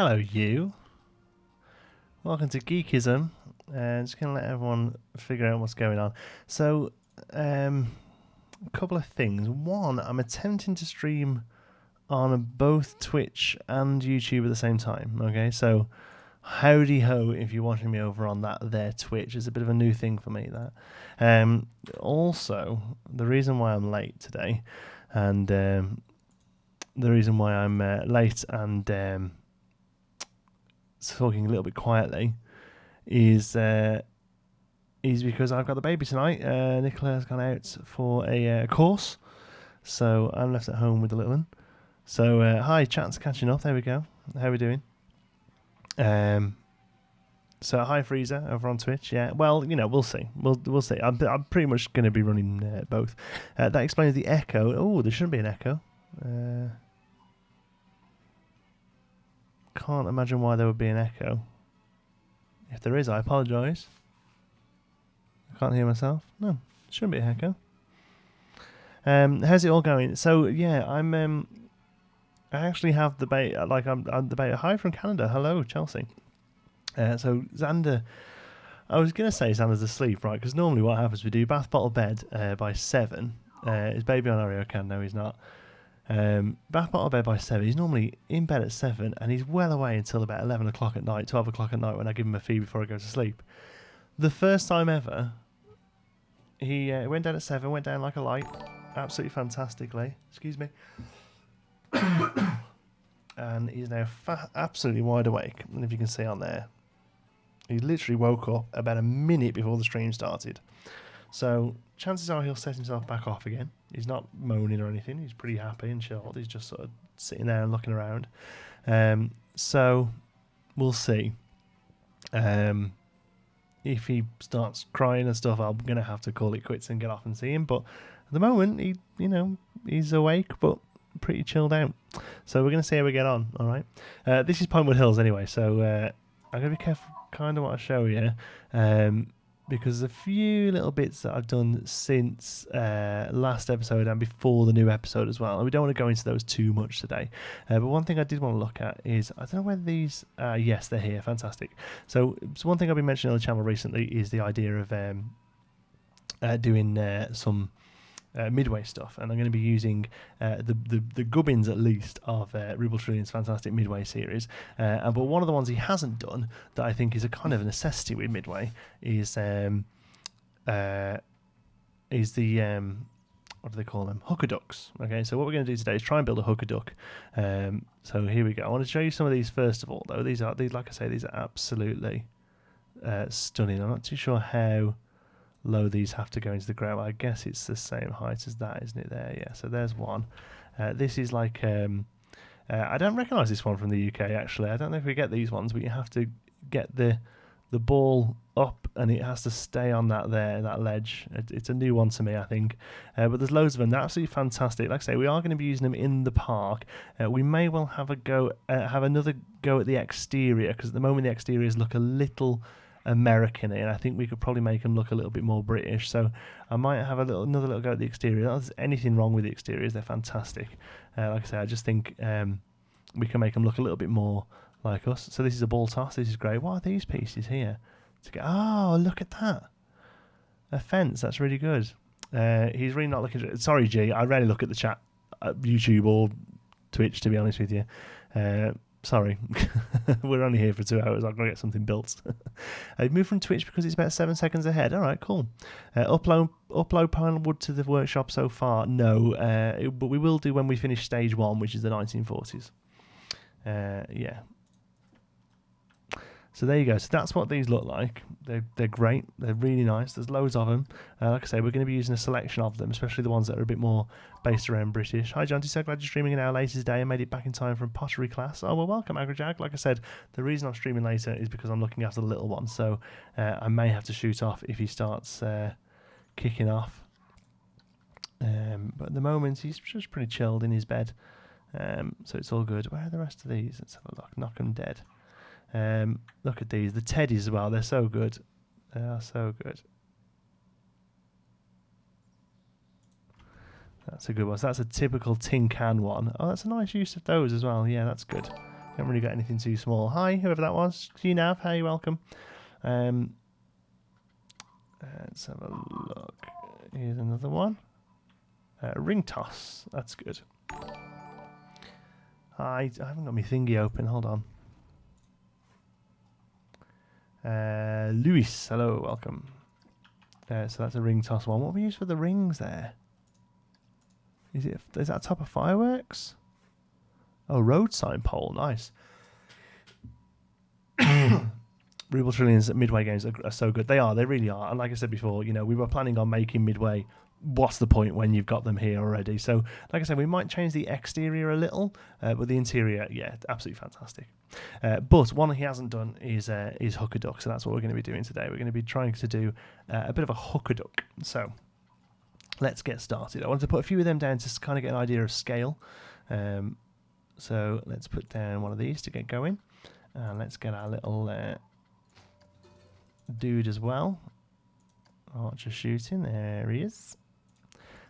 Hello, you. Welcome to Geekism. Just going to let everyone figure out what's going on. So, a couple of things. One, I'm attempting to stream on both Twitch and YouTube at the same time. Okay, so howdy ho if you're watching me over on that there Twitch. It's a bit of a new thing for me, that. Also, the reason why I'm late today, and the reason why I'm late and talking a little bit quietly is because I've got the baby tonight. Nicola has gone out for a course, so I'm left at home with the little one. So hi, chat's catching up. There we go. How are we doing? So hi, Freezer over on Twitch. Yeah, well, you know, we'll see. We'll see. I'm pretty much going to be running both. That explains the echo. Oh, there shouldn't be an echo. Can't imagine why there would be an echo. If there is, I apologise. I can't hear myself. No, shouldn't be an echo. How's it all going? So yeah, I actually have the beta. Like I'm the beta. Hi from Canada. Hello, Chelsea. So Xander, I was gonna say Xander's asleep, right? Because normally what happens, we do bath bottle bed by 7. His baby on Oreo can. No, he's not. Bath bottle bed by 7. He's normally in bed at 7, and he's well away until about 11 o'clock at night, 12 o'clock at night when I give him a feed before I go to sleep. The first time ever, he went down at 7, went down like a light, absolutely fantastically. Excuse me. And he's now absolutely wide awake. And if you can see on there, he literally woke up about a minute before the stream started. So chances are he'll set himself back off again. He's not moaning or anything. He's pretty happy and chilled. He's just sort of sitting there and looking around. So we'll see. If he starts crying and stuff, I'm going to have to call it quits and get off and see him. But at the moment, he's awake, but pretty chilled out. So we're going to see how we get on, all right? This is Pinewood Hills anyway, so I'm going to be careful kind of what I show you. Because there's a few little bits that I've done since last episode and before the new episode as well. And we don't want to go into those too much today. But one thing I did want to look at is, I don't know whether these... yes, they're here. Fantastic. So one thing I've been mentioning on the channel recently is the idea of doing some Midway stuff. And I'm going to be using the gubbins, at least, of Ruble Trillion's fantastic Midway series. But one of the ones he hasn't done that I think is a kind of a necessity with Midway is the what do they call them? Hooker ducks. Okay, so what we're going to do today is try and build a hooker duck. So here we go. I want to show you some of these first of all, though. These like I say, these are absolutely stunning. I'm not too sure how low these have to go into the ground. I guess it's the same height as that, isn't it? There, yeah. So there's one. This is like I don't recognise this one from the UK actually. I don't know if we get these ones, but you have to get the ball up and it has to stay on that ledge. It's a new one to me, I think. But there's loads of them. They're absolutely fantastic. Like I say, we are going to be using them in the park. We may well have another go at the exterior, because at the moment the exteriors look a little American, and I think we could probably make them look a little bit more British. So I might have another little go at the exterior. Not that there's anything wrong with the exteriors; they're fantastic. Like I say, I just think we can make them look a little bit more like us. So this is a ball toss. This is great. What are these pieces here? Oh, look at that! A fence. That's really good. He's really not looking. Sorry, G. I rarely look at the chat, YouTube or Twitch, to be honest with you. Sorry, we're only here for 2 hours. I've got to get something built. I moved from Twitch because it's about 7 seconds ahead. All right, cool. Upload Pinewood to the workshop so far? No, but we will do when we finish stage 1, which is the 1940s. Yeah. So there you go. So that's what these look like. They're great. They're really nice. There's loads of them. Like I say, we're going to be using a selection of them, especially the ones that are a bit more based around British. Hi, Jonty. So glad you're streaming an hour later today. I made it back in time from pottery class. Oh, well, welcome, Agrajag. Like I said, the reason I'm streaming later is because I'm looking after the little one. So I may have to shoot off if he starts kicking off. But at the moment, he's just pretty chilled in his bed. So it's all good. Where are the rest of these? Let's have a look. Knock 'em dead. Look at these. The teddies as well. They're so good. They are so good. That's a good one. So that's a typical tin can one. Oh, that's a nice use of those as well. Yeah, that's good. Haven't really got anything too small. Hi, whoever that was. GNav, hey, welcome. Let's have a look. Here's another one. Ring toss. That's good. I haven't got my thingy open. Hold on. Luis, hello, welcome. So that's a ring toss one. What we use for the rings there? Is that top of fireworks? Oh, road sign pole. Nice. Ruble Trillions at Midway games are so good. They are. They really are. And like I said before, you know, we were planning on making Midway. What's the point when you've got them here already? So, like I said, we might change the exterior a little, but the interior, yeah, absolutely fantastic. But one he hasn't done is hooker duck. So that's what we're going to be doing today. We're going to be trying to do a bit of a hooker duck. So let's get started. I wanted to put a few of them down to kind of get an idea of scale. So let's put down one of these to get going. And let's get our little dude as well. Archer shooting. There he is.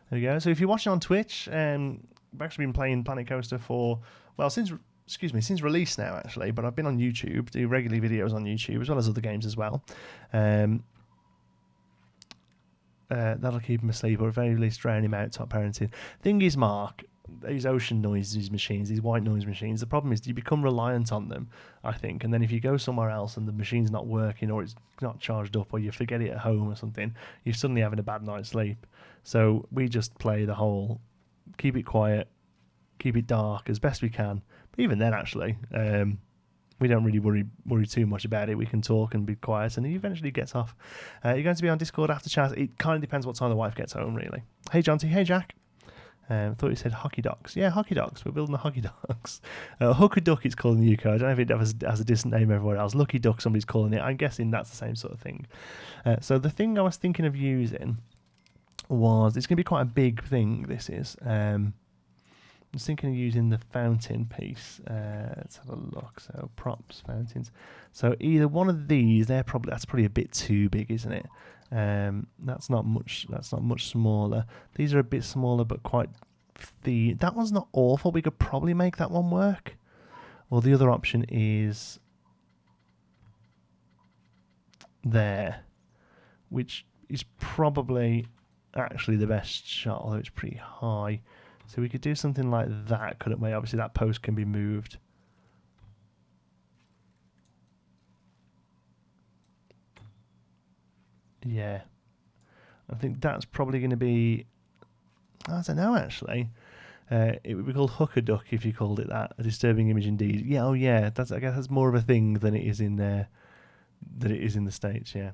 There we go. So if you're watching on Twitch, I've actually been playing Planet Coaster for, well, since release now, actually. But I've been on YouTube, do regular videos on YouTube, as well as other games as well. That'll keep him asleep, or at very least drown him out, top parenting. Thing is, Mark, these ocean noise machines, these white noise machines, the problem is you become reliant on them, I think, and then if you go somewhere else and the machine's not working or it's not charged up or you forget it at home or something, you're suddenly having a bad night's sleep. So we just play the whole keep it quiet, keep it dark as best we can. But even then, actually, we don't really worry too much about it. We can talk and be quiet, and it eventually gets off. You're going to be on Discord after chat. It kind of depends what time the wife gets home, really. Hey, John T. Hey, Jack. Thought you said hockey docks. Yeah, hockey docks. We're building the hockey docks. Hooker duck, it's called in the UK. I don't know if it has a decent name everywhere else. Lucky duck, somebody's calling it. I'm guessing that's the same sort of thing. So the thing I was thinking of using was, it's going to be quite a big thing, this is. I was thinking of using the fountain piece. Let's have a look. So props, fountains. So either one of these, that's probably a bit too big, isn't it? That's not much smaller. These are a bit smaller, but quite that one's not awful. We could probably make that one work. Or the other option is there, which is probably actually the best shot, although it's pretty high. So we could do something like that, couldn't we? Obviously that post can be moved. Yeah, I think that's probably going to be, I don't know, actually. It would be called hooker duck if you called it that. A disturbing image indeed. Yeah, oh yeah, I guess that's more of a thing than it is in the States, yeah.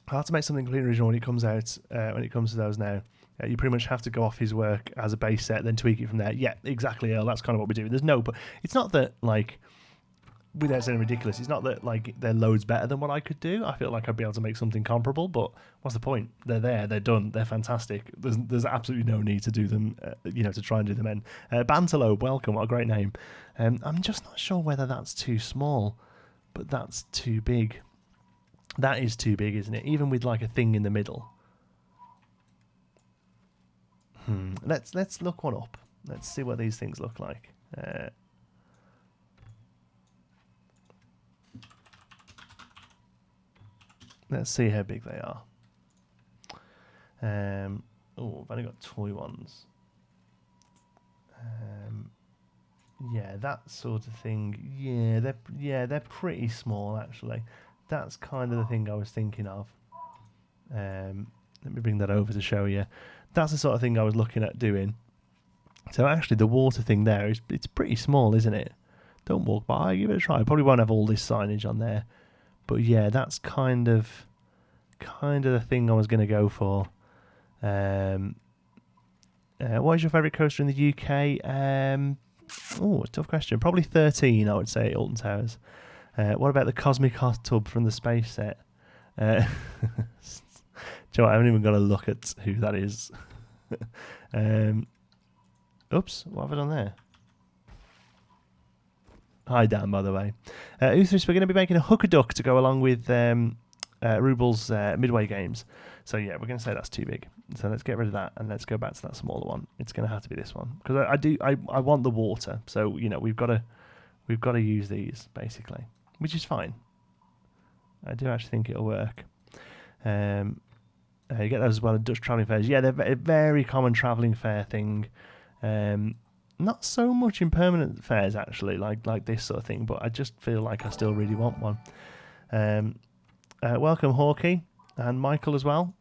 Hard to make something completely original when it comes out, when it comes to those now. You pretty much have to go off his work as a base set, then tweak it from there. Yeah, exactly, Earl. That's kind of what we're doing. But it's not that, like, without saying ridiculous, it's not that like they're loads better than what I could do. I feel like I'd be able to make something comparable, but what's the point? They're there, they're done, they're fantastic. There's absolutely no need to do them, to try and do them in. Bantelope, welcome, what a great name. I'm just not sure whether that's too small, but that's too big. That is too big, isn't it? Even with like a thing in the middle. Let's look one up. Let's see what these things look like. Let's see how big they are. I've only got toy ones. Yeah, that sort of thing. Yeah, they're pretty small actually. That's kind of the thing I was thinking of. Let me bring that over to show you. That's the sort of thing I was looking at doing. So actually, the water thing there it's pretty small, isn't it? Don't walk by. Give it a try. Probably won't have all this signage on there. But yeah, that's kind of the thing I was going to go for. What is your favourite coaster in the UK? It's a tough question. Probably 13, I would say, Alton Towers. What about the Cosmic Hot Tub from the space set? Joe, I haven't even got a look at who that is. Oops, what have I done there? Hi, Dan, by the way. Uthris, we're going to be making a hooker duck to go along with Ruble's Midway games. So, yeah, we're going to say that's too big. So let's get rid of that and let's go back to that smaller one. It's going to have to be this one because I want the water. So you know we've got to use these basically, which is fine. I do actually think it'll work. You get those as well at Dutch travelling fairs. Yeah, they're a very common travelling fair thing. Not so much in permanent fairs actually, like this sort of thing. But I just feel like I still really want one. Welcome Hawkey and Michael as well.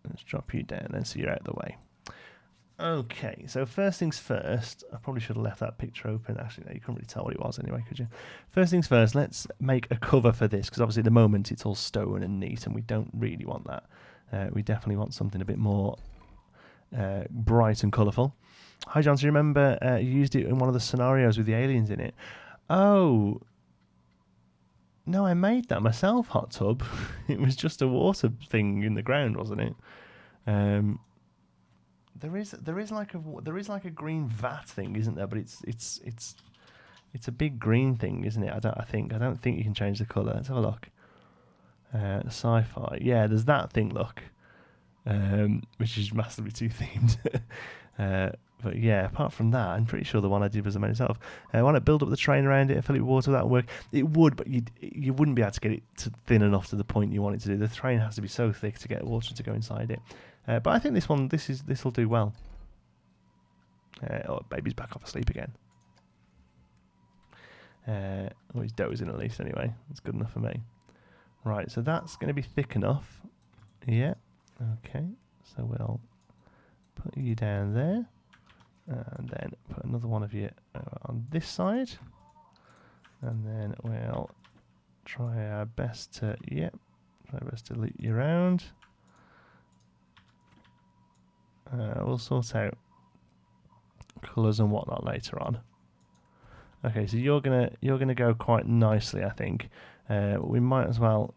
Let's drop you down then so you're out of the way. Okay, so first things first, I probably should have left that picture open. Actually, no, you couldn't really tell what it was anyway, could you? First things first, let's make a cover for this, because obviously at the moment it's all stone and neat, and we don't really want that. We definitely want something a bit more bright and colourful. Hi, John, so you remember you used it in one of the scenarios with the aliens in it? Oh, no, I made that myself, Hot Tub. It was just a water thing in the ground, wasn't it? There is like a green vat thing, isn't there? But it's a big green thing, isn't it? I don't think you can change the colour. Let's have a look. Sci-fi. Yeah, there's that thing. Look, which is massively too themed. But yeah, apart from that, I'm pretty sure the one I did was myself. Why not build up the train around it and fill it with water? That would work. It would, but you wouldn't be able to get it thin enough to the point you want it to do. The train has to be so thick to get water to go inside it. But I think this will do well. Oh, baby's back off asleep again. He's dozing at least anyway. That's good enough for me. Right, so that's going to be thick enough. Yeah. Okay. So we'll put you down there, and then put another one of you on this side, and then we'll try our best to loop you around. We'll sort out colours and whatnot later on. Okay, so you're gonna go quite nicely, I think. We might as well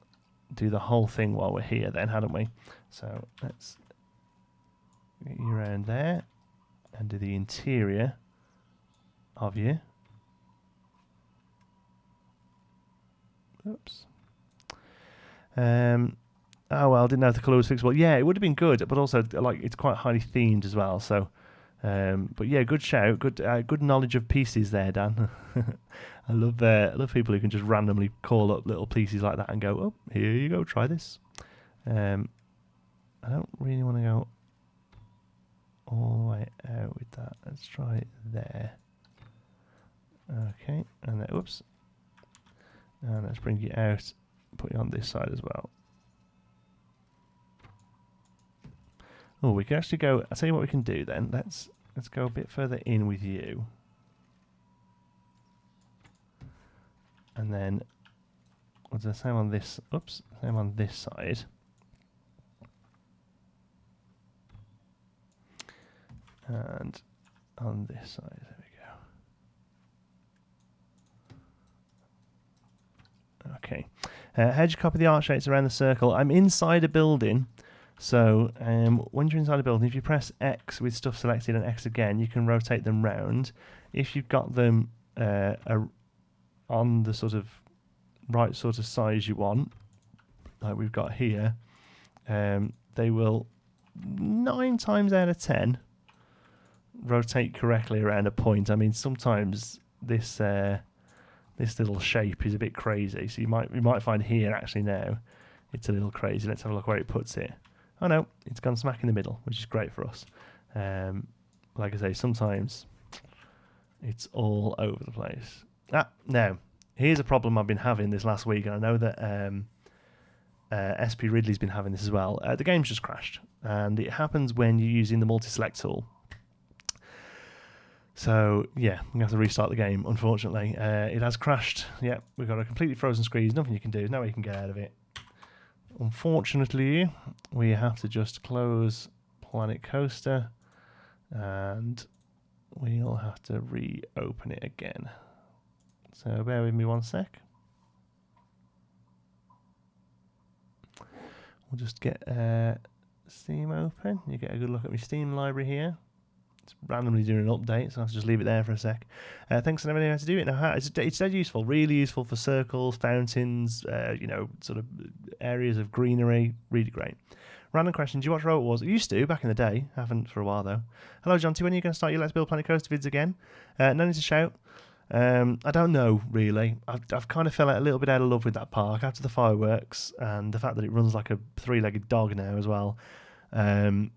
do the whole thing while we're here, then, hadn't we? So let's get you around there and do the interior of you. Oops. Oh well, I didn't know if the colour was fixable. Yeah, it would have been good, but also like it's quite highly themed as well. So, but yeah, good shout, good knowledge of pieces there, Dan. I love people who can just randomly call up little pieces like that and go, oh, here you go, try this. I don't really want to go all the way out with that. Let's try it there. Okay, and then whoops, and let's bring you out. Put you on this side as well. Oh, we can actually go. I'll tell you what we can do then. Let's go a bit further in with you, and then we'll do the same on this. Oops, same on this side. And on this side, there we go. Okay. How'd you copy the art shapes around the circle? I'm inside a building. So when you're inside a building, if you press X with stuff selected and X again, you can rotate them round. If you've got them on the sort of right sort of size you want, like we've got here, they will 9 times out of 10 rotate correctly around a point. I mean, sometimes this little shape is a bit crazy, so you might find here actually now it's a little crazy. Let's have a look where it puts it. Oh no, it's gone smack in the middle, which is great for us. Like I say, sometimes it's all over the place. Now, here's a problem I've been having this last week, and I know that SP Ridley's been having this as well. The game's just crashed, and it happens when you're using the multi-select tool. So, yeah, I'm going to have to restart the game, unfortunately. It has crashed. Yeah, we've got a completely frozen screen. There's nothing you can do. No way you can get out of it. Unfortunately, we have to just close Planet Coaster, and we'll have to reopen it again. So bear with me one sec. We'll just get Steam open. You get a good look at my Steam library here. It's randomly doing an update, so I'll just leave it there for a sec. Thanks for knowing how to do it. Now, it's dead useful, really useful for circles, fountains, sort of areas of greenery. Really great. Random question: do you watch Robot Wars? I used to back in the day. Haven't for a while though. Hello, Jonty. When are you going to start your Let's Build Planet Coaster vids again? No need to shout. I don't know really. I've kind of fell a little bit out of love with that park after the fireworks and the fact that it runs like a three-legged dog now as well. I'm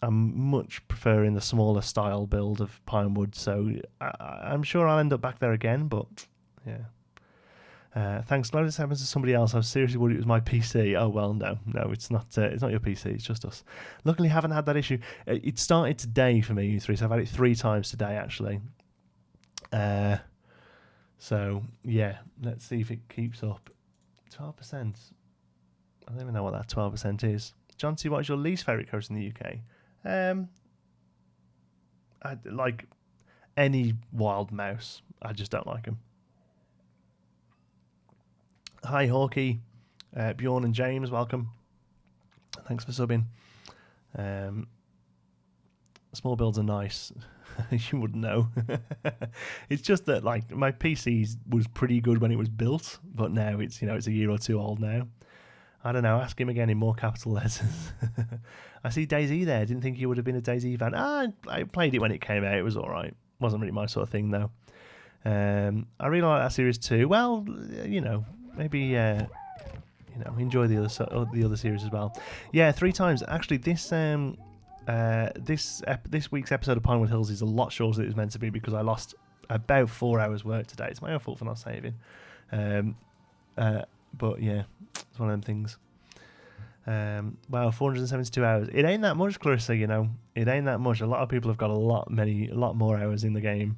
much preferring the smaller style build of Pinewood, so I'm sure I'll end up back there again. But yeah. Thanks. Glad this happens to somebody else. I was seriously worried it was my PC. Oh well, no, it's not. It's not your PC. It's just us. Luckily, I haven't had that issue. It started today for me, U3. So I've had it 3 times today actually. So yeah, let's see if it keeps up. 12%. I don't even know what that 12% is. John T, what is your least favourite coaster in the UK? I like any wild mouse. I just don't like them. Hi Hawkey, Bjorn and James, welcome. Thanks for subbing. Small builds are nice. You wouldn't know. It's just that like my PC was pretty good when it was built, but now it's it's a year or 2 old now. I don't know. Ask him again in more capital letters. I see DayZ there. Didn't think you would have been a DayZ fan. I played it when it came out. It was all right. Wasn't really my sort of thing though. I really like that series too. Well, maybe enjoy the other series as well. Yeah, 3 times actually. This week's episode of Pinewood Hills is a lot shorter than it was meant to be because I lost about 4 hours work today. It's my own fault for not saving. But yeah, it's one of them things. Wow, 472 hours. It ain't that much, Clarissa. It ain't that much. A lot of people have got a lot more hours in the game.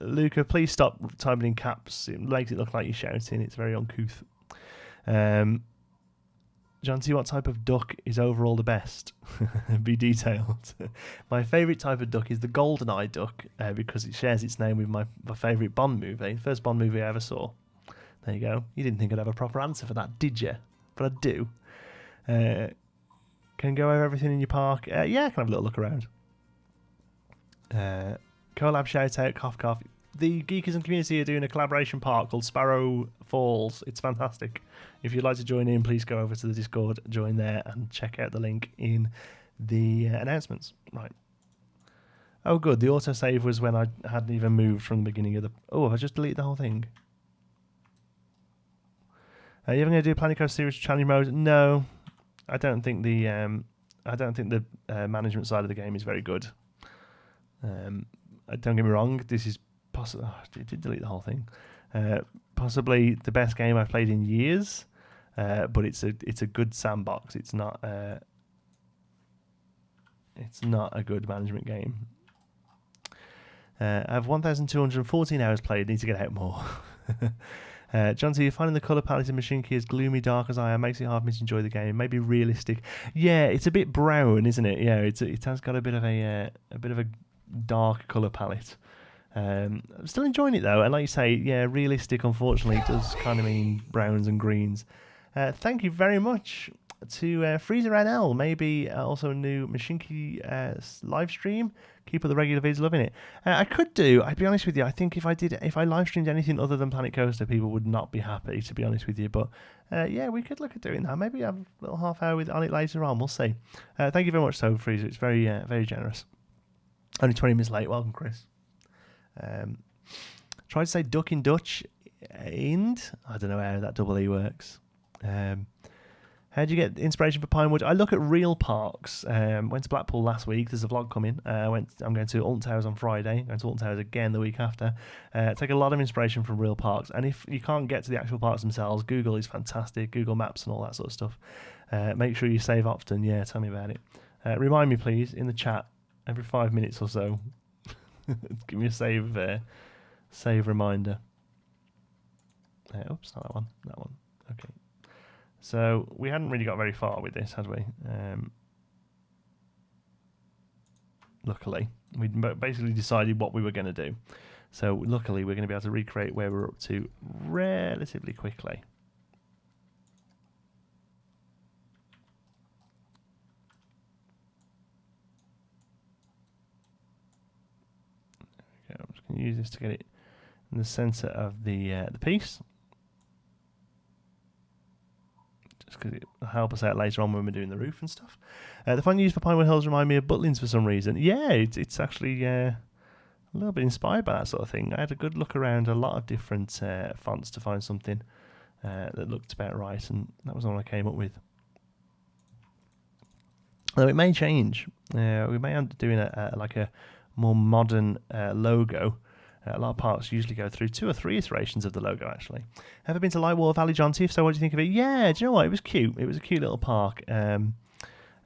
Luca, please stop typing in caps. It makes it look like you're shouting. It's very uncouth. John T, what type of duck is overall the best? Be detailed. My favourite type of duck is the GoldenEye duck because it shares its name with my favourite Bond movie. The first Bond movie I ever saw. There you go. You didn't think I'd have a proper answer for that, did you? But I do. Can go over everything in your park? Yeah, I can have a little look around. Collab shout out, cough cough. The Geekism community are doing a collaboration park called Sparrow Falls. It's fantastic. If you'd like to join in, please go over to the Discord, join there, and check out the link in the announcements. Right. Oh, good. The autosave was when I hadn't even moved from the beginning of the... Oh, have I just deleted the whole thing? Are you ever going to do Planet Coaster Series challenge mode? No. I don't think the management side of the game is very good. Don't get me wrong. This is possibly... Oh, I did delete the whole thing. Possibly the best game I've played in years, but it's a good sandbox. It's not a good management game. I have 1,214 hours played. Need to get out more. John, so you're finding the colour palette in Machine Key as gloomy, dark as I am. Makes it hard for me to enjoy the game. Maybe realistic. Yeah, it's a bit brown, isn't it? Yeah, it has got a bit of a dark colour palette. I'm still enjoying it though, and like you say, yeah, realistic unfortunately does kind of mean browns and greens. Thank you very much to Freezer NL, maybe also a new Machinki live stream. Keep up the regular vids, loving it. I'd be honest with you, I think if I live streamed anything other than Planet Coaster, people would not be happy, to be honest with you. But yeah, we could look at doing that. Maybe have a little half hour on it later on. We'll see. Thank you very much, so Freezer. It's very very generous. Only 20 minutes late. Welcome, Chris. Try to say duck in Dutch. And I don't know how that double E works. How do you get inspiration for Pinewood? I look at real parks. Went to Blackpool last week. There's a vlog coming. I'm going to Alton Towers on Friday. Going to Alton Towers again the week after. Take a lot of inspiration from real parks. And if you can't get to the actual parks themselves, Google is fantastic. Google Maps and all that sort of stuff. Make sure you save often. Yeah, tell me about it. Remind me, please, in the chat every 5 minutes or so. Give me a save reminder. Oops, not that one. That one. Okay. So we hadn't really got very far with this, had we? Luckily, we basically decided what we were going to do. So luckily, we're going to be able to recreate where we're up to relatively quickly. use this to get it in the centre of the piece. Just because it'll help us out later on when we're doing the roof and stuff. The font used for Pinewood Hills remind me of Butlins for some reason. Yeah, it's actually a little bit inspired by that sort of thing. I had a good look around a lot of different fonts to find something that looked about right, and that was all I came up with. Though it may change. We may end up doing like a more modern logo. A lot of parks usually go through 2 or 3 iterations of the logo, actually. Ever been to Lightwater Valley, Jonty? If so, what do you think of it? Yeah, do you know what? It was cute. It was a cute little park.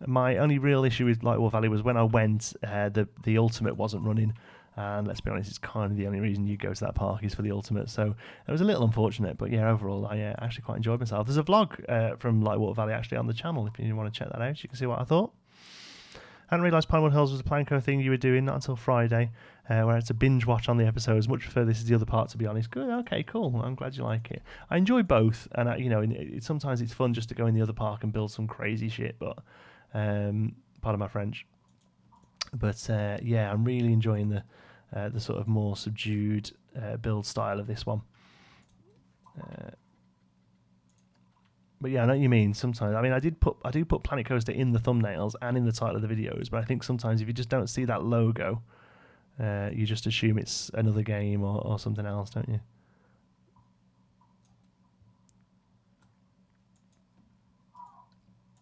My only real issue with Lightwater Valley was when I went, the Ultimate wasn't running. And let's be honest, it's kind of the only reason you go to that park is for the Ultimate. So it was a little unfortunate. But yeah, overall, I actually quite enjoyed myself. There's a vlog from Lightwater Valley actually on the channel. If you want to check that out, you can see what I thought. I hadn't realised Pinewood Hills was a Planco thing you were doing, not until Friday, where I had to binge watch on the episodes. Much prefer this as the other part, to be honest. Good, okay, cool. I'm glad you like it. I enjoy both, and sometimes it's fun just to go in the other park and build some crazy shit, but pardon my French. But yeah, I'm really enjoying the sort of more subdued build style of this one. But yeah, I know what you mean. Sometimes, I mean, I do put Planet Coaster in the thumbnails and in the title of the videos, but I think sometimes if you just don't see that logo, you just assume it's another game or something else, don't you?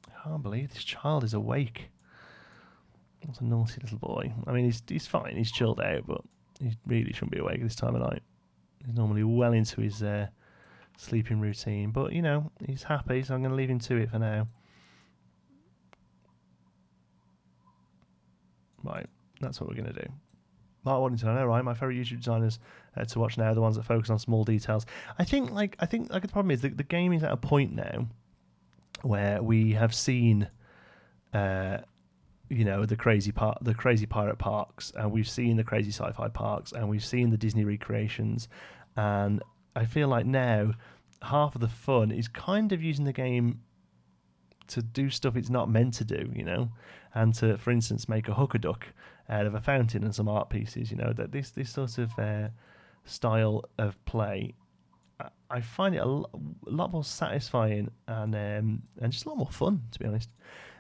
I can't believe this child is awake. What a naughty little boy. I mean, he's fine. He's chilled out, but he really shouldn't be awake this time of night. He's normally well into his sleeping routine, but you know, he's happy, so I'm going to leave him to it for now. Right, that's what we're going to do. Mark Waddington, I know, right? My favourite YouTube designers to watch now are the ones that focus on small details. I think the problem is the game is at a point now where we have seen, the crazy pirate parks, and we've seen the crazy sci-fi parks, and we've seen the Disney recreations, and I feel like now half of the fun is kind of using the game to do stuff it's not meant to do, you know, and to, for instance, make a hooker duck out of a fountain and some art pieces, you know, that this sort of style of play, I find it a lot more satisfying and just a lot more fun, to be honest.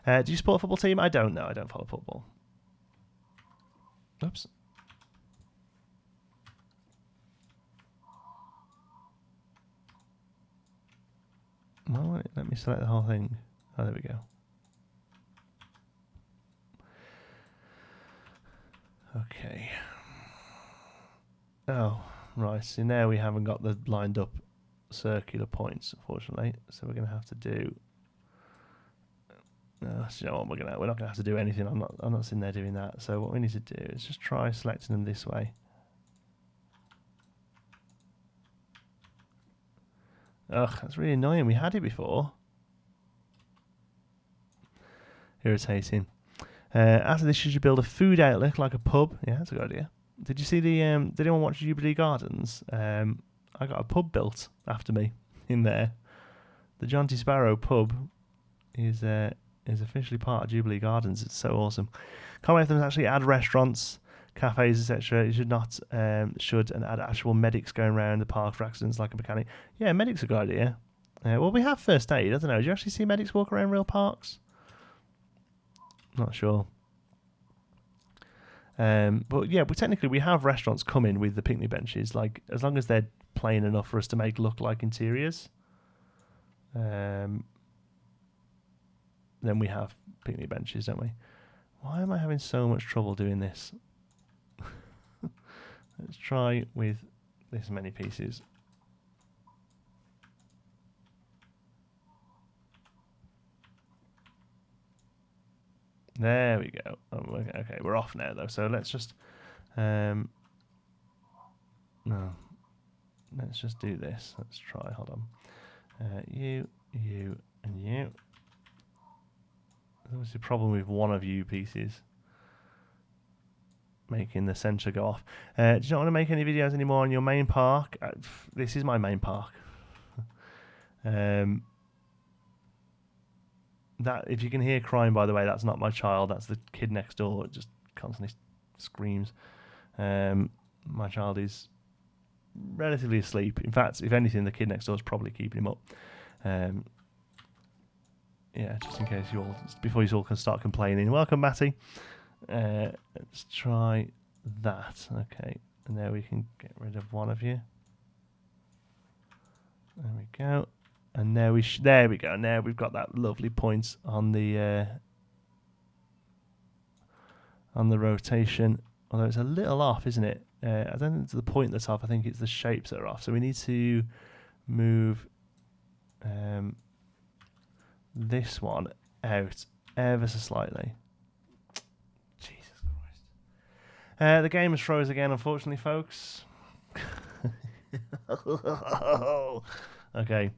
Do you support a football team? I don't know. I don't follow football. Oops. Well, let me select the whole thing. Oh, there we go. Okay. Oh, right. So now we haven't got the lined up circular points, unfortunately. So we're going to have to do. No, you know what, we're not going to have to do anything. I'm not sitting there doing that. So what we need to do is just try selecting them this way. Ugh, that's really annoying. We had it before. Irritating. After this, should you build a food outlet like a pub? Yeah, that's a good idea. Did you see the? Did anyone watch Jubilee Gardens? I got a pub built after me in there. The Jonty Sparrow pub is officially part of Jubilee Gardens. It's so awesome. Can't wait for them to actually add restaurants, cafes, etc. You should not and add actual medics going around the park for accidents like a mechanic. Yeah, medics are a good idea. Well, we have first aid. I don't know. Do you actually see medics walk around real parks? Not sure. But yeah, technically we have restaurants coming with the picnic benches. Like as long as they're plain enough for us to make look like interiors, then we have picnic benches, don't we? Why am I having so much trouble doing this? Let's try with this many pieces. There we go. Oh, okay, we're off now though. So let's just no. Let's just do this. Let's try. Hold on. You, and you. There's obviously a problem with one of you pieces making the centre go off. Do you not want to make any videos anymore on your main park? This is my main park. That, if you can hear crying, by the way, that's not my child. That's the kid next door. It just constantly screams. My child is relatively asleep. In fact, if anything, the kid next door is probably keeping him up. Yeah, just in case before you all can start complaining. Welcome, Matty. Let's try that. Okay, and there we can get rid of one of you. There we go. And there we go. Now we've got that lovely point on the rotation. Although it's a little off, isn't it? I don't think it's the point that's off. I think it's the shapes that are off. So we need to move this one out ever so slightly. Jesus Christ. The game has froze again, unfortunately, folks. Okay.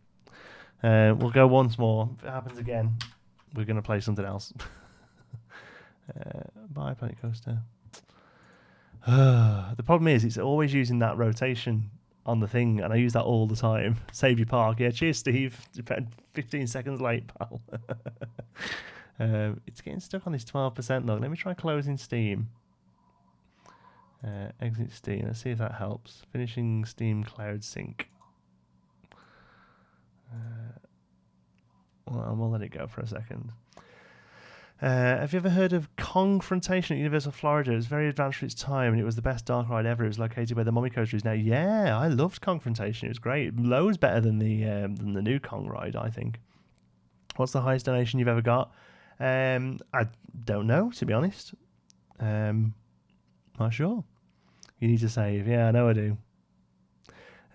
We'll go once more. If it happens again, we're going to play something else. Bye, Planet Coaster. The problem is it's always using that rotation on the thing, and I use that all the time. Save your park. Yeah, cheers, Steve. 15 seconds late, pal. It's getting stuck on this 12% log. Let me try closing Steam. Exit Steam. Let's see if that helps. Finishing Steam Cloud Sync. Well, we'll let it go for a second. Have you ever heard of Confrontation at Universal Florida? It was very advanced for its time, and it was the best dark ride ever. It was located where the Mommy Coaster is now. Yeah, I loved Confrontation. It was great. Loads better than the new Kong ride, I think. What's the highest donation you've ever got? I don't know, to be honest. Not sure. You need to save. Yeah, I know I do.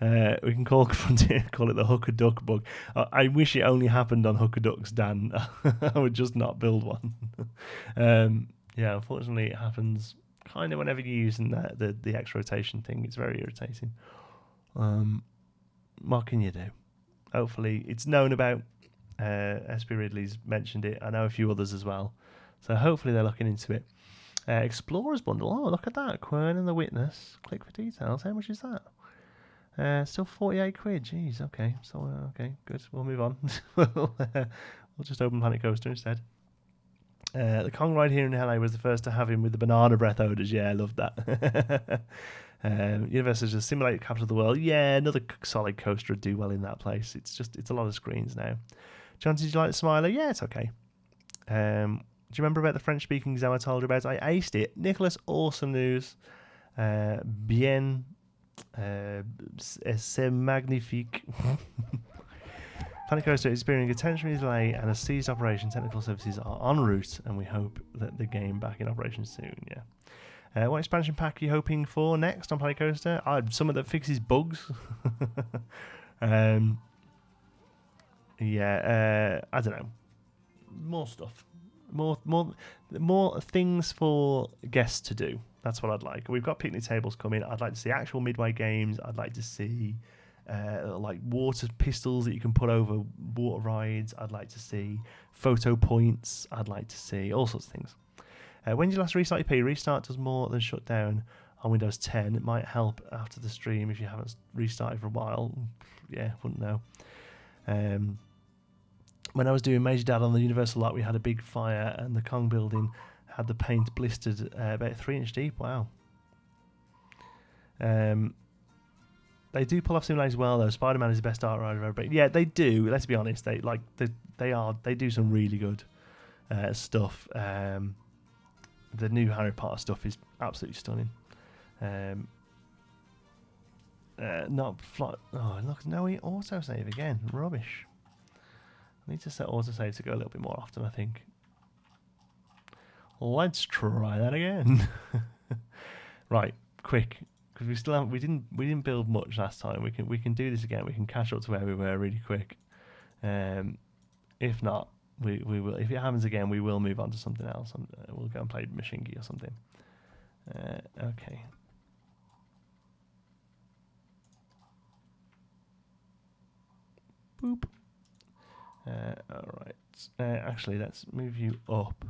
We can call it the Hooker Duck bug. I wish it only happened on Hooker Ducks, Dan. I would just not build one. Yeah, unfortunately, it happens kind of whenever you're using the X rotation thing. It's very irritating. What can you do? Hopefully, it's known about. SP Ridley's mentioned it. I know a few others as well. So hopefully they're looking into it. Explorers bundle. Oh, look at that. Quern and the Witness. Click for details. How much is that? Still 48 quid. Jeez, okay. So, okay, good. We'll move on. We'll just open Planet Coaster instead. The Kong ride here in LA was the first to have him with the banana breath odours. Yeah, I love that. Universal is a simulated capital of the world. Yeah, another solid coaster would do well in that place. It's a lot of screens now. John, did you like the Smiler? Yeah, it's okay. Do you remember about the French-speaking exam I told you about? I aced it. Nicholas, awesome news. Bien. C'est magnifique. Planet Coaster is experiencing a temporary delay and a ceased operation. Technical services are en route, and we hope that the game back in operation soon. Yeah. What expansion pack are you hoping for next on Planet Coaster? Something that fixes bugs. Yeah. I don't know. More stuff. More things for guests to do. That's what I'd like. We've got picnic tables coming. I'd like to see actual midway games. I'd like to see like water pistols that you can put over water rides. I'd like to see photo points. I'd like to see all sorts of things. When did you last restart your P? Restart does more than shut down on Windows 10. It might help after the stream if you haven't restarted for a while. Yeah, wouldn't know. When I was doing Major Dad on the Universal lot, we had a big fire and the Kong building had the paint blistered about 3 inch deep. Wow. They do pull off simulators well though. Spider-Man is the best art rider ever. But yeah, they do. Let's be honest. They do some really good stuff. The new Harry Potter stuff is absolutely stunning. Not flat. Oh look, no autosave again. Rubbish. I need to set autosave to go a little bit more often, I think. Let's try that again. Right, quick, because we didn't build much last time. We can do this again. We can catch up to where we were really quick. If not, we will. If it happens again, we will move on to something else. And we'll go and play Machingy or something. Okay. Boop. All right. Actually, let's move you up.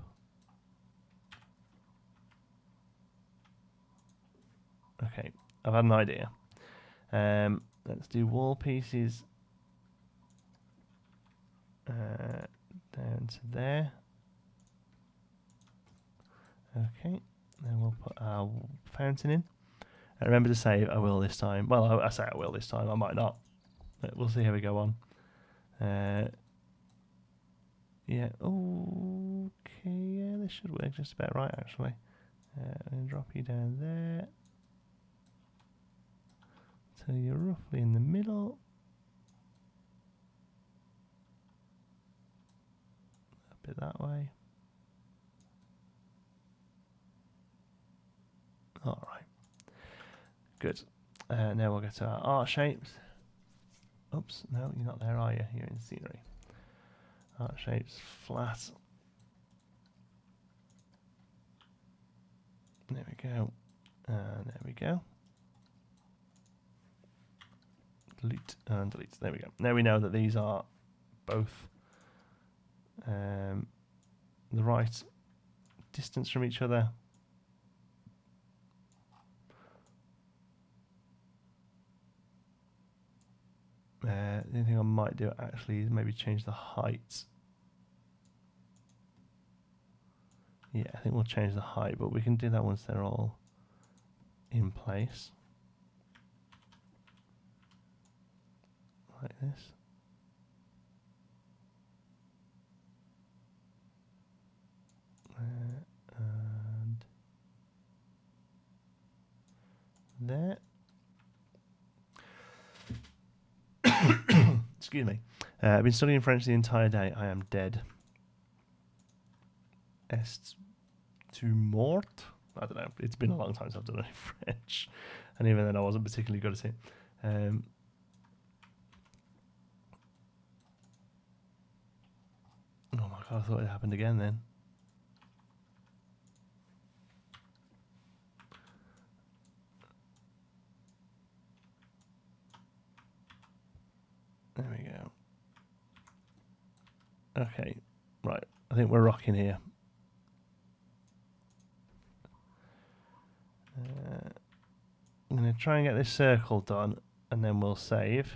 Okay, I've had an idea. Let's do wall pieces down to there. Okay, then we'll put our fountain in. And remember to save. I will this time. Well, I say I will this time. I might not. But we'll see how we go on. Yeah. Okay. Yeah, this should work just about right, actually. I'm going to drop you down there. So you're roughly in the middle. A bit that way. All right. Good. Now we'll get to our art shapes. Oops, no, you're not there, are you? You're in scenery. Art shapes, flat. There we go. And there we go. Delete and delete. There we go. Now we know that these are both the right distance from each other. The only thing I might do actually is maybe change the height. Yeah, I think we'll change the height, but we can do that once they're all in place. Like this. And there. Excuse me. I've been studying French the entire day. I am dead. Est tu mort? I don't know. It's been a long time since I've done any French. And even then I wasn't particularly good at it. Oh my god, I thought it happened again then. There we go. Okay, right. I think we're rocking here. I'm going to try and get this circle done, and then we'll save.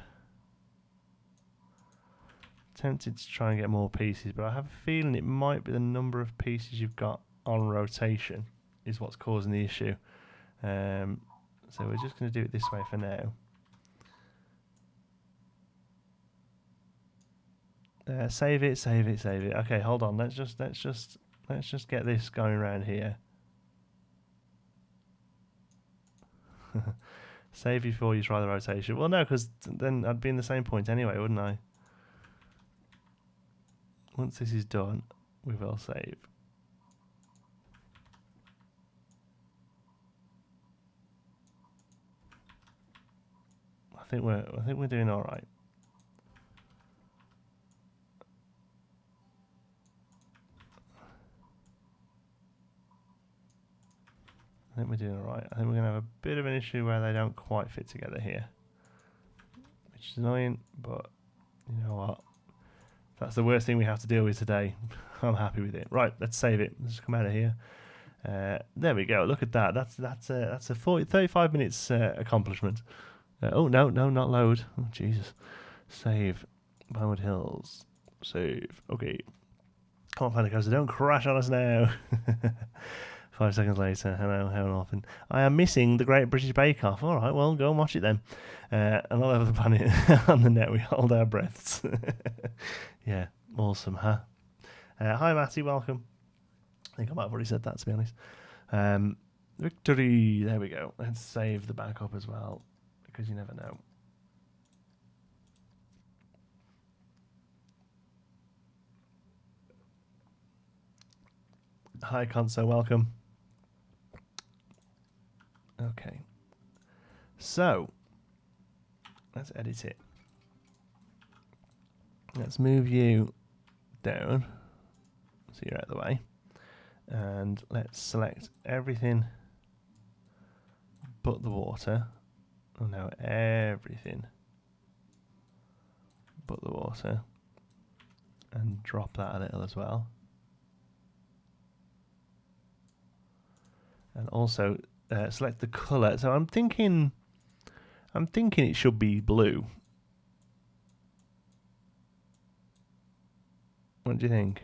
Tempted to try and get more pieces, but I have a feeling it might be the number of pieces you've got on rotation is what's causing the issue. So we're just going to do it this way for now. Save it, save it, save it. Okay, hold on. Let's just get this going around here. Save before you try the rotation. Well, no, because then I'd be in the same point anyway, wouldn't I? Once this is done, we will save. I think we're doing all right. I think we're doing all right. I think we're going to have a bit of an issue where they don't quite fit together here, which is annoying, but you know what? That's the worst thing we have to deal with today. I'm happy with it. Right, let's save it. Let's come out of here. There we go. Look at that. That's a 35 minutes accomplishment. Oh no, not load. Oh Jesus. Save. Pinewood Hills. Save. Okay. Come on, Planet Coaster, don't crash on us now. 5 seconds later, hello, how often? I am missing the Great British Bake Off. All right, well, go and watch it then. And all over the planet on the net, we hold our breaths. Yeah, awesome, huh? Hi, Matty, welcome. I think I might have already said that, to be honest. Victory, there we go. Let's save the backup as well, because you never know. Hi, Conso, welcome. Okay, so let's edit it. Let's move you down so you're out of the way, and let's select everything but the water. Oh no, everything but the water, and drop that a little as well. And also select the colour. So I'm thinking it should be blue. What do you think?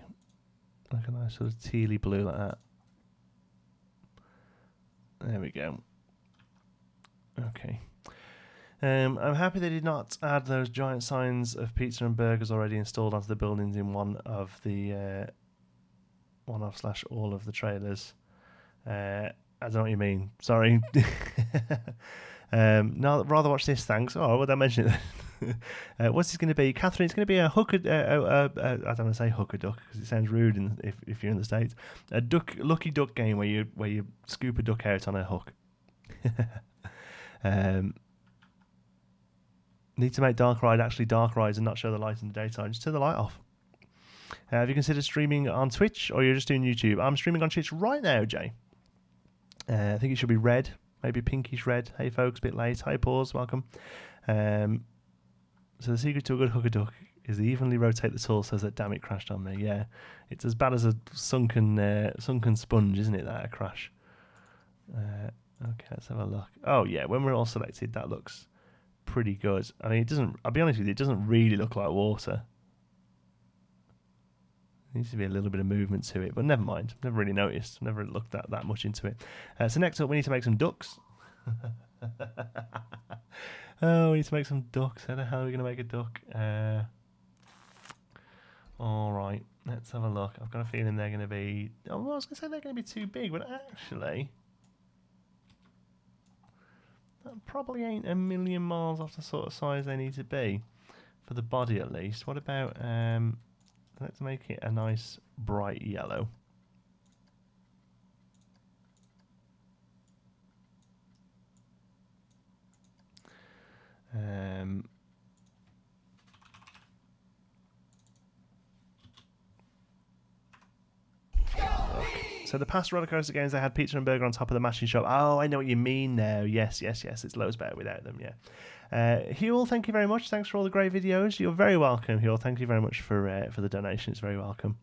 Like a nice sort of tealy blue like that. There we go. Okay. I'm happy they did not add those giant signs of pizza and burgers already installed onto the buildings in one of / all of the trailers. I don't know what you mean. Sorry. No, rather watch this. Thanks. Oh, well, I mention it. What's this going to be, Catherine? It's going to be a hooker. I don't want to say hooker duck because it sounds rude if you're in the States. A lucky duck game where you scoop a duck out on a hook. Need to make Dark Ride actually Dark Rides and not show the light in the daytime. Just turn the light off. Have you considered streaming on Twitch or you're just doing YouTube? I'm streaming on Twitch right now, Jay. I think it should be red, maybe pinkish red. Hey folks, a bit late. Hi Pause, welcome. So the secret to a good hooker duck is to evenly rotate the torsos that damn it crashed on me. Yeah, it's as bad as a sunken sponge, isn't it? That a crash. Okay, let's have a look. Oh yeah, when we're all selected, that looks pretty good. I mean, it doesn't. I'll be honest with you, it doesn't really look like water. Needs to be a little bit of movement to it, but never mind. Never really noticed. Never looked that much into it. So next up, we need to make some ducks. Oh, we need to make some ducks. How the hell are we going to make a duck? All right, let's have a look. I've got a feeling they're going to be... Oh, well, I was going to say they're going to be too big, but actually... That probably ain't a million miles off the sort of size they need to be. For the body, at least. What about... let's make it a nice bright yellow. So the past roller coaster games, they had pizza and burger on top of the machine shop. Oh, I know what you mean now. Yes. It's loads better without them, yeah. Huel, thank you very much. Thanks for all the great videos. You're very welcome, Huel. Thank you very much for the donation. It's very welcome.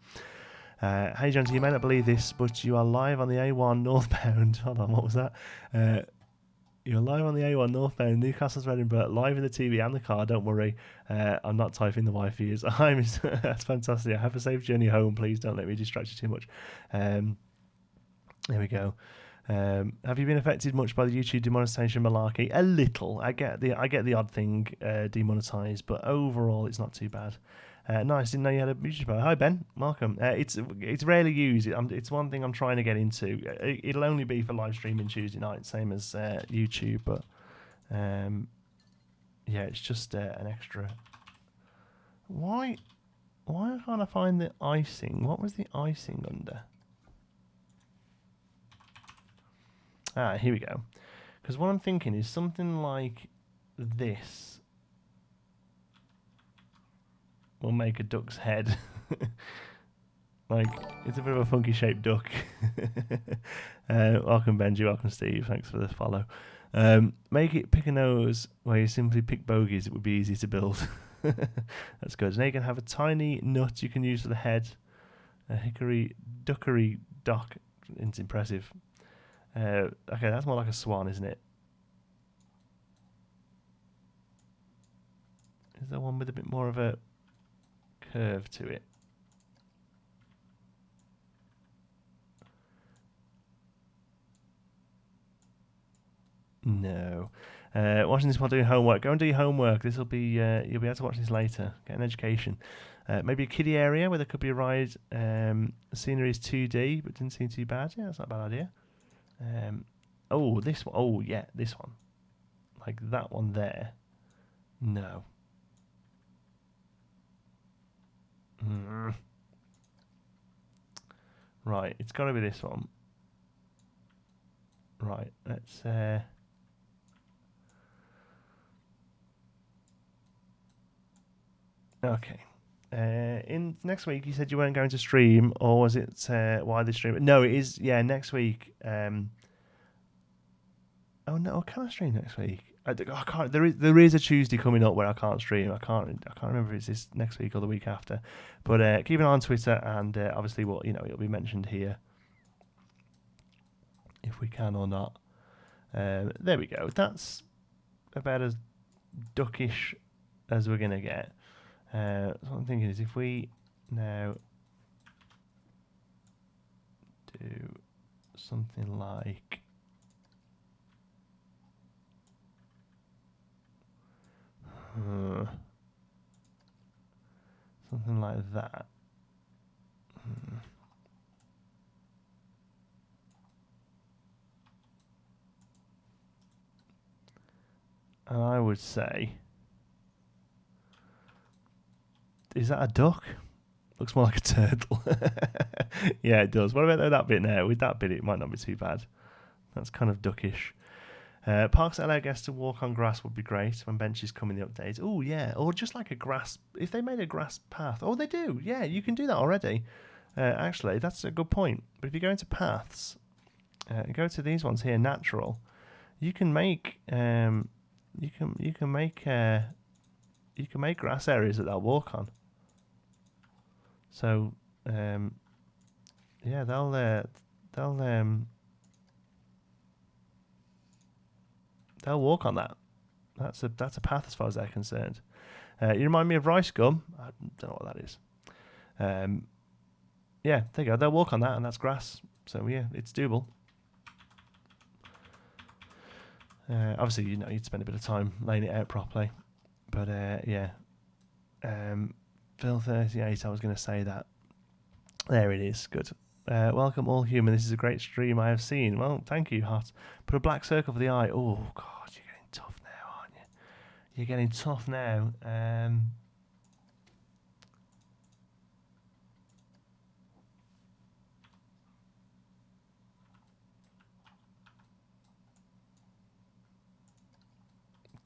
Hey, Jonesy, you may not believe this, but you are live on the A1 northbound. Hold on, what was that? You're live on the A1 northbound, Newcastle to Edinburgh, live in the TV and the car. Don't worry, I'm not typing the Wi-Fi. That's fantastic. Have a safe journey home. Please don't let me distract you too much. There we go. Have you been affected much by the YouTube demonetization malarkey? A little. I get the odd thing demonetized, but overall it's not too bad. Nice. Didn't know you had a YouTube channel. Hi Ben, welcome. It's rarely used. It's one thing I'm trying to get into. It'll only be for live streaming Tuesday night, same as YouTube. But yeah, it's just an extra. Why can't I find the icing? What was the icing under? Ah, here we go. Because what I'm thinking is something like this will make a duck's head. Like, it's a bit of a funky shaped duck. Welcome Benji, welcome Steve, thanks for the follow. Make it pick a nose where you simply pick bogies, it would be easy to build. That's good. Now you can have a tiny nut you can use for the head. A duckery dock. It's impressive. Okay, that's more like a swan, isn't it? Is there one with a bit more of a curve to it? No. Watching this while doing homework. Go and do your homework. This will be you'll be able to watch this later. Get an education. Maybe a kiddie area where there could be a ride. The scenery is 2D, but didn't seem too bad. Yeah, that's not a bad idea. Oh, this one. Oh, yeah, this one. Like that one there. No. Right, it's got to be this one. Right, let's... Okay. In next week, you said you weren't going to stream, or was it why the stream? No, it is. Yeah, next week. Oh no, can I stream next week? I can't. There is a Tuesday coming up where I can't stream. I can't remember if it's this next week or the week after. But keep an eye on Twitter, and obviously, it'll be mentioned here if we can or not. There we go. That's about as duckish as we're gonna get. So what I'm thinking is if we now do something like something like that. And I would say, is that a duck? Looks more like a turtle. Yeah, it does. What about that bit now? With that bit, it might not be too bad. That's kind of duckish. Parks that allow guests to walk on grass would be great when benches come in the update. Oh, yeah. Or just like a grass. If they made a grass path. Oh, they do. Yeah, you can do that already. Actually, that's a good point. But if you go into paths, go to these ones here, natural. You can make you can make grass areas that they'll walk on. So yeah, they'll walk on that. That's a path as far as they're concerned. You remind me of rice gum. I don't know what that is. Yeah, there you go. They'll walk on that, and that's grass. So yeah, it's doable. Obviously, you'd spend a bit of time laying it out properly. But yeah. Phil 38, I was going to say that. There it is. Good. Welcome all human. This is a great stream I have seen. Well, thank you, Hot. Put a black circle for the eye. Oh, God, you're getting tough now, aren't you? You're getting tough now.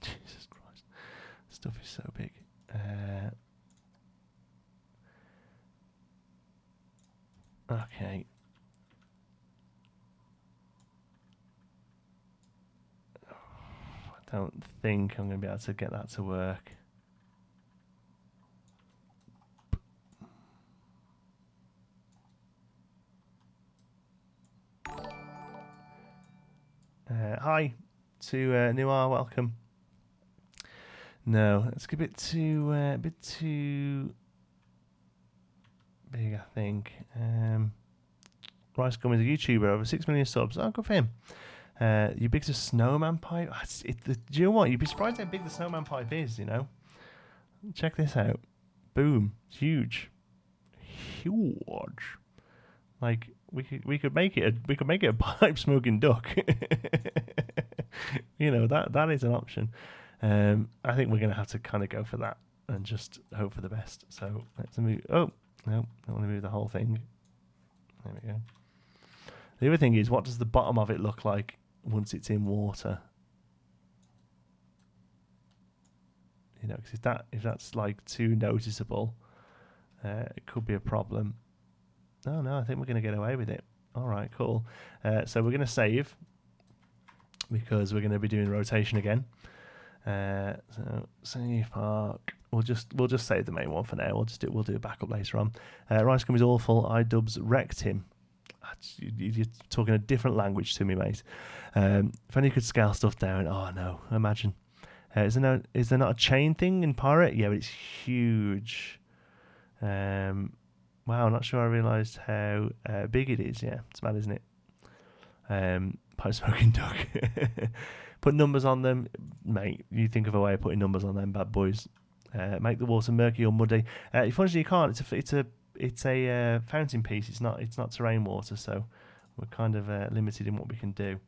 Jesus Christ. Stuff is so big. Okay. I don't think I'm going to be able to get that to work. Hi to Noir, welcome. No, it's a bit too big, I think. Rice Gum is a YouTuber, over 6 million subs. Oh, good for him. Ubiquitous snowman pipe. Do you know what? You'd be surprised how big the snowman pipe is. Check this out. Boom, huge. Like we could make it a pipe smoking duck. That is an option. I think we're gonna have to kind of go for that and just hope for the best. So let's move. Oh no, I want to move the whole thing. There we go. The other thing is, what does the bottom of it look like once it's in water? Because if that's like too noticeable, it could be a problem. No, I think we're going to get away with it. All right, cool. So we're going to save because we're going to be doing rotation again. So save park. We'll just save the main one for now. We'll do a backup later on. Rice Gum is awful. iDubbbz wrecked him. You're talking a different language to me, mate. If only you could scale stuff down. Oh no, imagine. Is there not a chain thing in Pirate? Yeah, but it's huge. Wow, I'm not sure I realised how big it is. Yeah, it's mad, isn't it? Pipe smoking duck. Put numbers on them, mate. You think of a way of putting numbers on them bad boys. Make the water murky or muddy. Unfortunately, you can't. It's a fountain piece. It's not terrain water, so we're kind of limited in what we can do.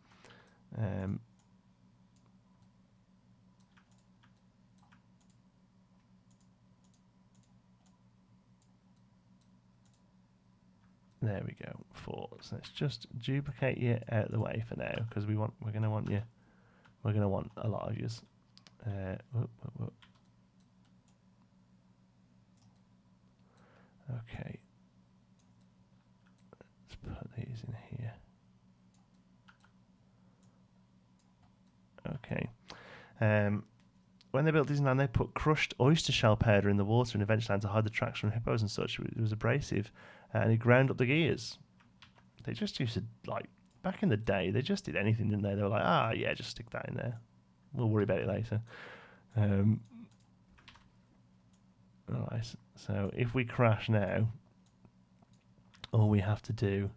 There we go. 4. So let's just duplicate you out of the way for now, because we're gonna want a lot of yous. Okay. Let's put these in here. Okay. When they built Disneyland, they put crushed oyster shell powder in the water in Adventureland to hide the tracks from hippos and such. It was abrasive, and it ground up the gears. They just used to, back in the day, they just did anything, didn't they? They were like, yeah, just stick that in there. We'll worry about it later. Alright, so if we crash now, all we have to do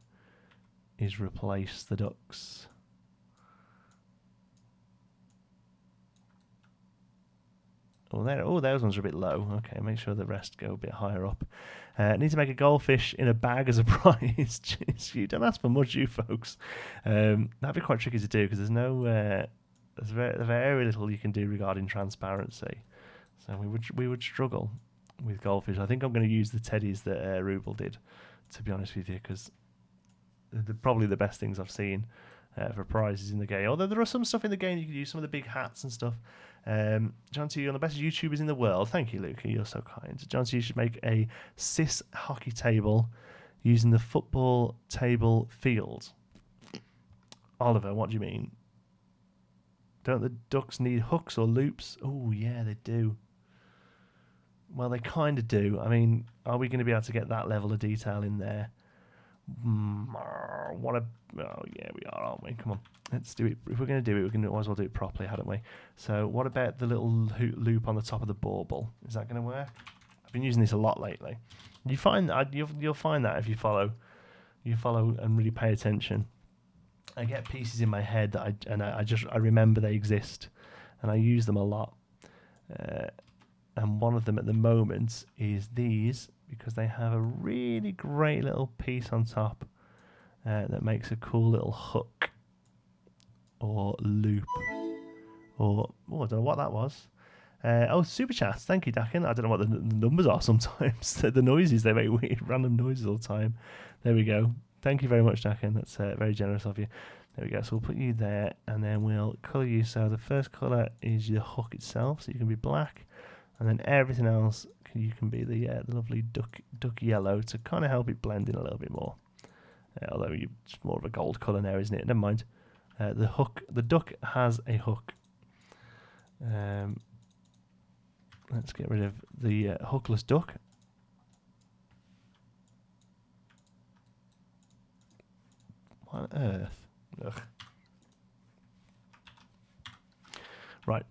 is replace the ducks. Oh, there. Oh, those ones are a bit low. Okay, make sure the rest go a bit higher up. Need to make a goldfish in a bag as a prize. Jeez, you don't ask for much, you folks. That'd be quite tricky to do because there's no, there's very little you can do regarding transparency. So we would struggle with goldfish. I think I'm going to use the teddies that Rubel did, to be honest with you, because they're probably the best things I've seen for prizes in the game. Although there are some stuff in the game you can use, some of the big hats and stuff. John T, you're the best YouTubers in the world. Thank you, Luca. You're so kind. John T, you should make a cis hockey table using the football table field. Oliver, what do you mean? Don't the ducks need hooks or loops? Oh, yeah, they do. Well, they kind of do. I mean, are we going to be able to get that level of detail in there? Oh yeah, we are, aren't we? Come on, let's do it. If we're going to do it, might as well do it properly, hadn't we? So what about the little loop on the top of the bauble? Is that going to work? I've been using this a lot lately. You find that you'll find that if you follow and really pay attention. I get pieces in my head that I remember they exist, and I use them a lot. And one of them at the moment is these, because they have a really great little piece on top that makes a cool little hook or loop, or I don't know what that was. Super chats, thank you, Dakin. I don't know what the numbers are sometimes. The noises, they make weird random noises all the time. There we go. Thank you very much, Dakin. That's very generous of you. There we go. So we'll put you there, and then we'll colour you. So the first colour is your hook itself, so you can be black, and then everything else you can be the lovely duck yellow to kind of help it blend in a little bit more. Although it's more of a gold colour now, isn't it? Never mind. The duck has a hook. Let's get rid of the hookless duck. What on earth? Ugh. Right.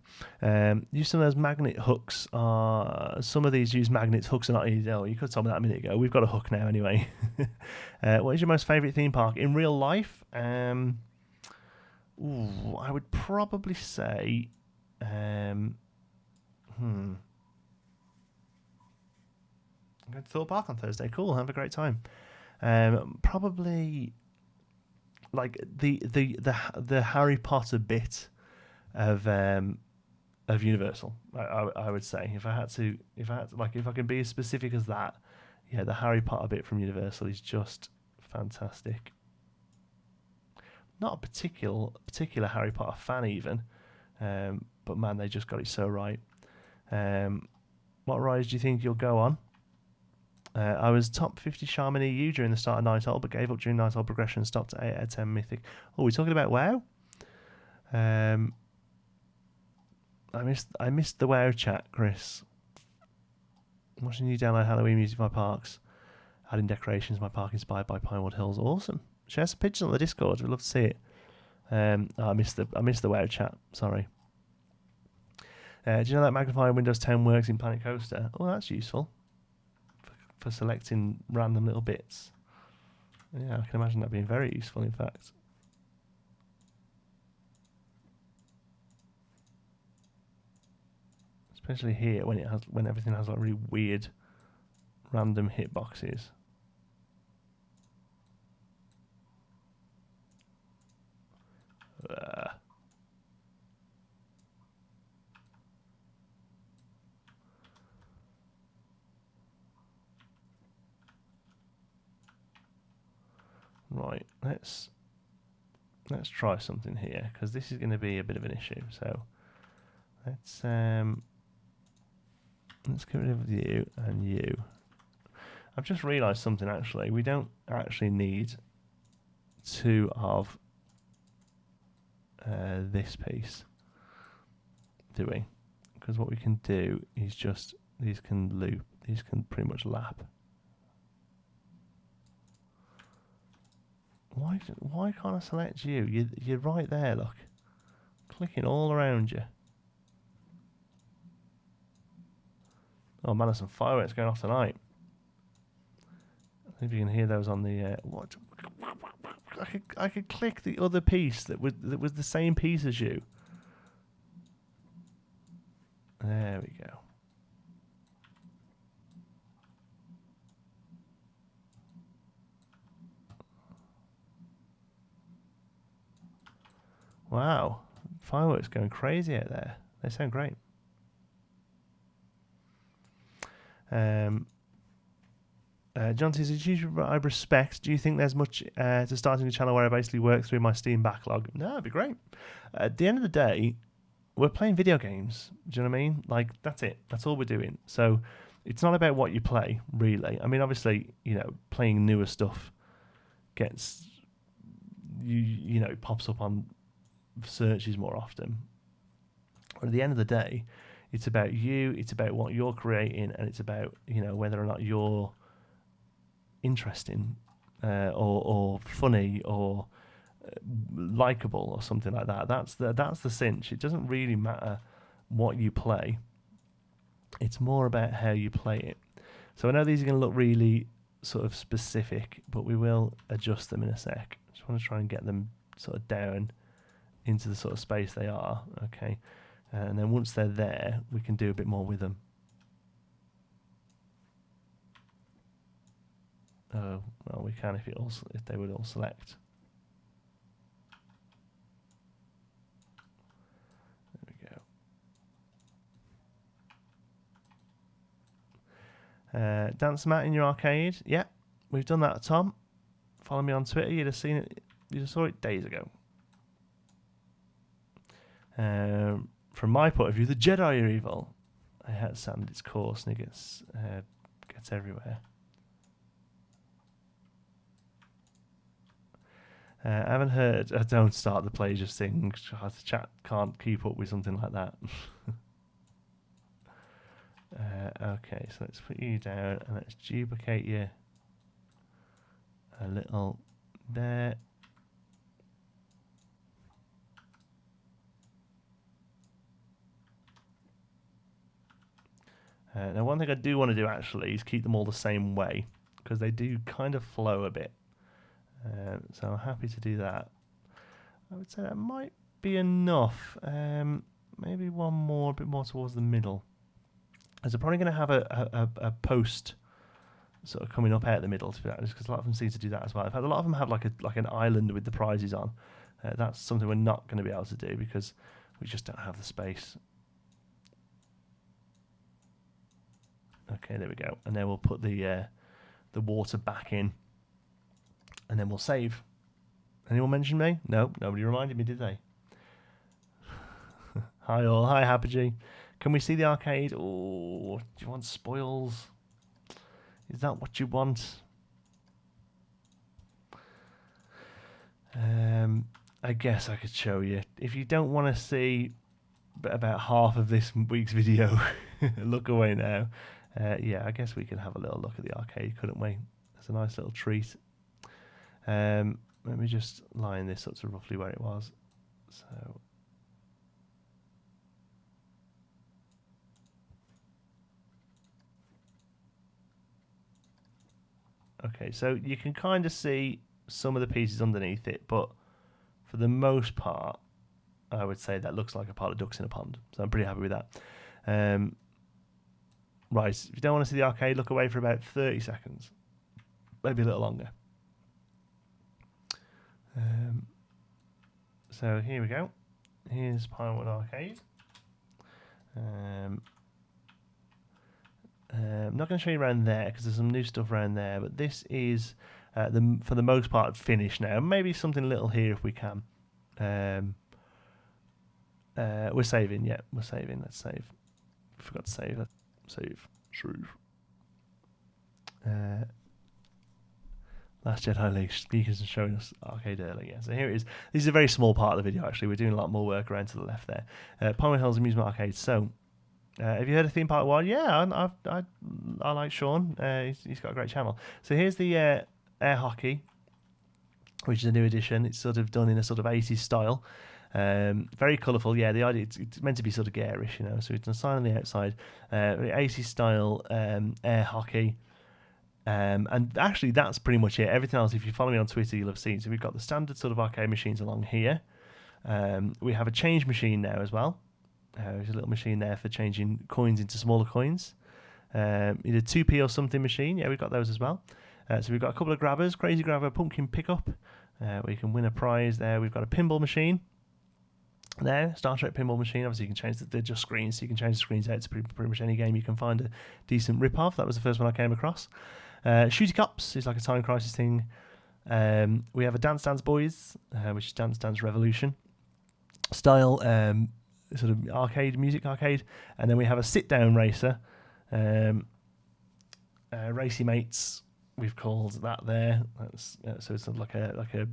Use some of those magnet hooks. Some of these use magnets. Hooks are not easy. Oh, you could have told me that a minute ago. We've got a hook now anyway. What is your most favourite theme park in real life? I would probably say... I'm going to Thorpe Park on Thursday. Cool. Have a great time. Probably like the Harry Potter bit of Universal. I would say if I can be as specific as that, yeah, the Harry Potter bit from Universal is just fantastic. Not a particular Harry Potter fan even, but man, they just got it so right. What rise do you think you'll go on? I was top 50 Shaman EU during the start of Nighthole, but gave up during Nighthole progression and stopped at 8 out of 10 Mythic. Oh, we're talking about WoW? I missed the WoW chat, Chris. Watching you download Halloween music for my parks. Adding decorations, my park inspired by Pinewood Hills. Awesome. Share some pictures on the Discord. We'd love to see it. I missed the WoW chat. Sorry. Do you know that magnifying Windows 10 works in Planet Coaster? Oh, that's useful for selecting random little bits. Yeah, I can imagine that being very useful, in fact. Especially here when everything has like really weird random hitboxes. Right, let's try something here, because this is going to be a bit of an issue. So let's get rid of you and you. I've just realised something actually. We don't actually need two of this piece, do we? Because what we can do is just, these can loop, these can pretty much lap. Why can't I select you? You're right there, look. Clicking all around you. Oh man, there's some fireworks going off tonight. I think you can hear those on the what? I could click the other piece that was the same piece as you. There we go. Wow, fireworks going crazy out there. They sound great. John says, I respect. Do you think there's much to starting a channel where I basically work through my Steam backlog? No, it'd be great. At the end of the day, we're playing video games. Do you know what I mean? Like, that's it. That's all we're doing. So it's not about what you play, really. I mean, obviously, playing newer stuff gets, it pops up on searches more often. But at the end of the day, it's about you, it's about what you're creating, and it's about, whether or not you're interesting or funny or likable or something like that. That's the cinch. It doesn't really matter what you play. It's more about how you play it. So I know these are going to look really sort of specific, but we will adjust them in a sec. Just want to try and get them sort of down into the sort of space they are. Okay, and then once they're there, we can do a bit more with them. Oh, well, we can if they would all select. There we go. Dance Mat in your arcade. Yeah, we've done that, Tom. Follow me on Twitter. You'd have seen it. You just saw it days ago. From my point of view, the Jedi are evil. I had sand its course and it gets everywhere. I haven't heard. Don't start the play, just sing. The chat can't keep up with something like that. Okay, so let's put you down and let's duplicate you a little there. Now, one thing I do want to do actually is keep them all the same way because they do kind of flow a bit. So I'm happy to do that. I would say that might be enough. Maybe one more, a bit more towards the middle. As I'm probably going to have a post sort of coming up out the middle, to be honest, because a lot of them seem to do that as well. In fact, a lot of them have like an island with the prizes on. That's something we're not going to be able to do because we just don't have the space. Okay, there we go. And then we'll put the water back in. And then we'll save. Anyone mention me? No, nobody reminded me, did they? Hi all. Hi, Happy. Can we see the arcade? Oh, do you want spoils? Is that what you want? I guess I could show you. If you don't want to see about half of this week's video, look away now. Yeah, I guess we could have a little look at the arcade, couldn't we? That's a nice little treat. Let me just line this up to roughly where it was. So, okay, so you can kind of see some of the pieces underneath it, but for the most part, I would say that looks like a pile of ducks in a pond. So I'm pretty happy with that. Right, if you don't want to see the arcade, look away for about 30 seconds. Maybe a little longer. So here we go. Here's Pinewood Arcade. I'm not going to show you around there because there's some new stuff around there, but this is for the most part finished now. Maybe something little here if we can. We're saving, yeah, we're saving. Let's save. Forgot to save. Let's save. Last Jedi League Geekism showing us arcade earlier. So here it is. This is a very small part of the video, actually. We're doing a lot more work around to the left there. Pinewood Hills Amusement Arcade. So, have you heard of Theme Park 1? Yeah, I like Sean. He's got a great channel. So here's the air hockey, which is a new addition. It's sort of done in a sort of 80s style. Very colourful. Yeah, the idea, it's meant to be sort of garish, you know. So it's a sign on the outside. 80s style air hockey. And actually, that's pretty much it. Everything else, if you follow me on Twitter, you'll have seen. So we've got the standard sort of arcade machines along here. We have a change machine now as well. There's a little machine there for changing coins into smaller coins. Either 2p or something machine. Yeah, we've got those as well. So we've got a couple of grabbers. Crazy grabber, pumpkin pickup, where you can win a prize there. We've got a pinball machine there, Star Trek pinball machine. Obviously, you can change they're just screens, so you can change the screens out to pretty much any game you can find a decent rip-off. That was the first one I came across. Shooty Cops is like a time crisis thing. We have a Dance Dance Boys, which is Dance Dance Revolution style, sort of arcade, music arcade. And then we have a sit-down racer, Racy Mates, we've called that there. That's, so it's like a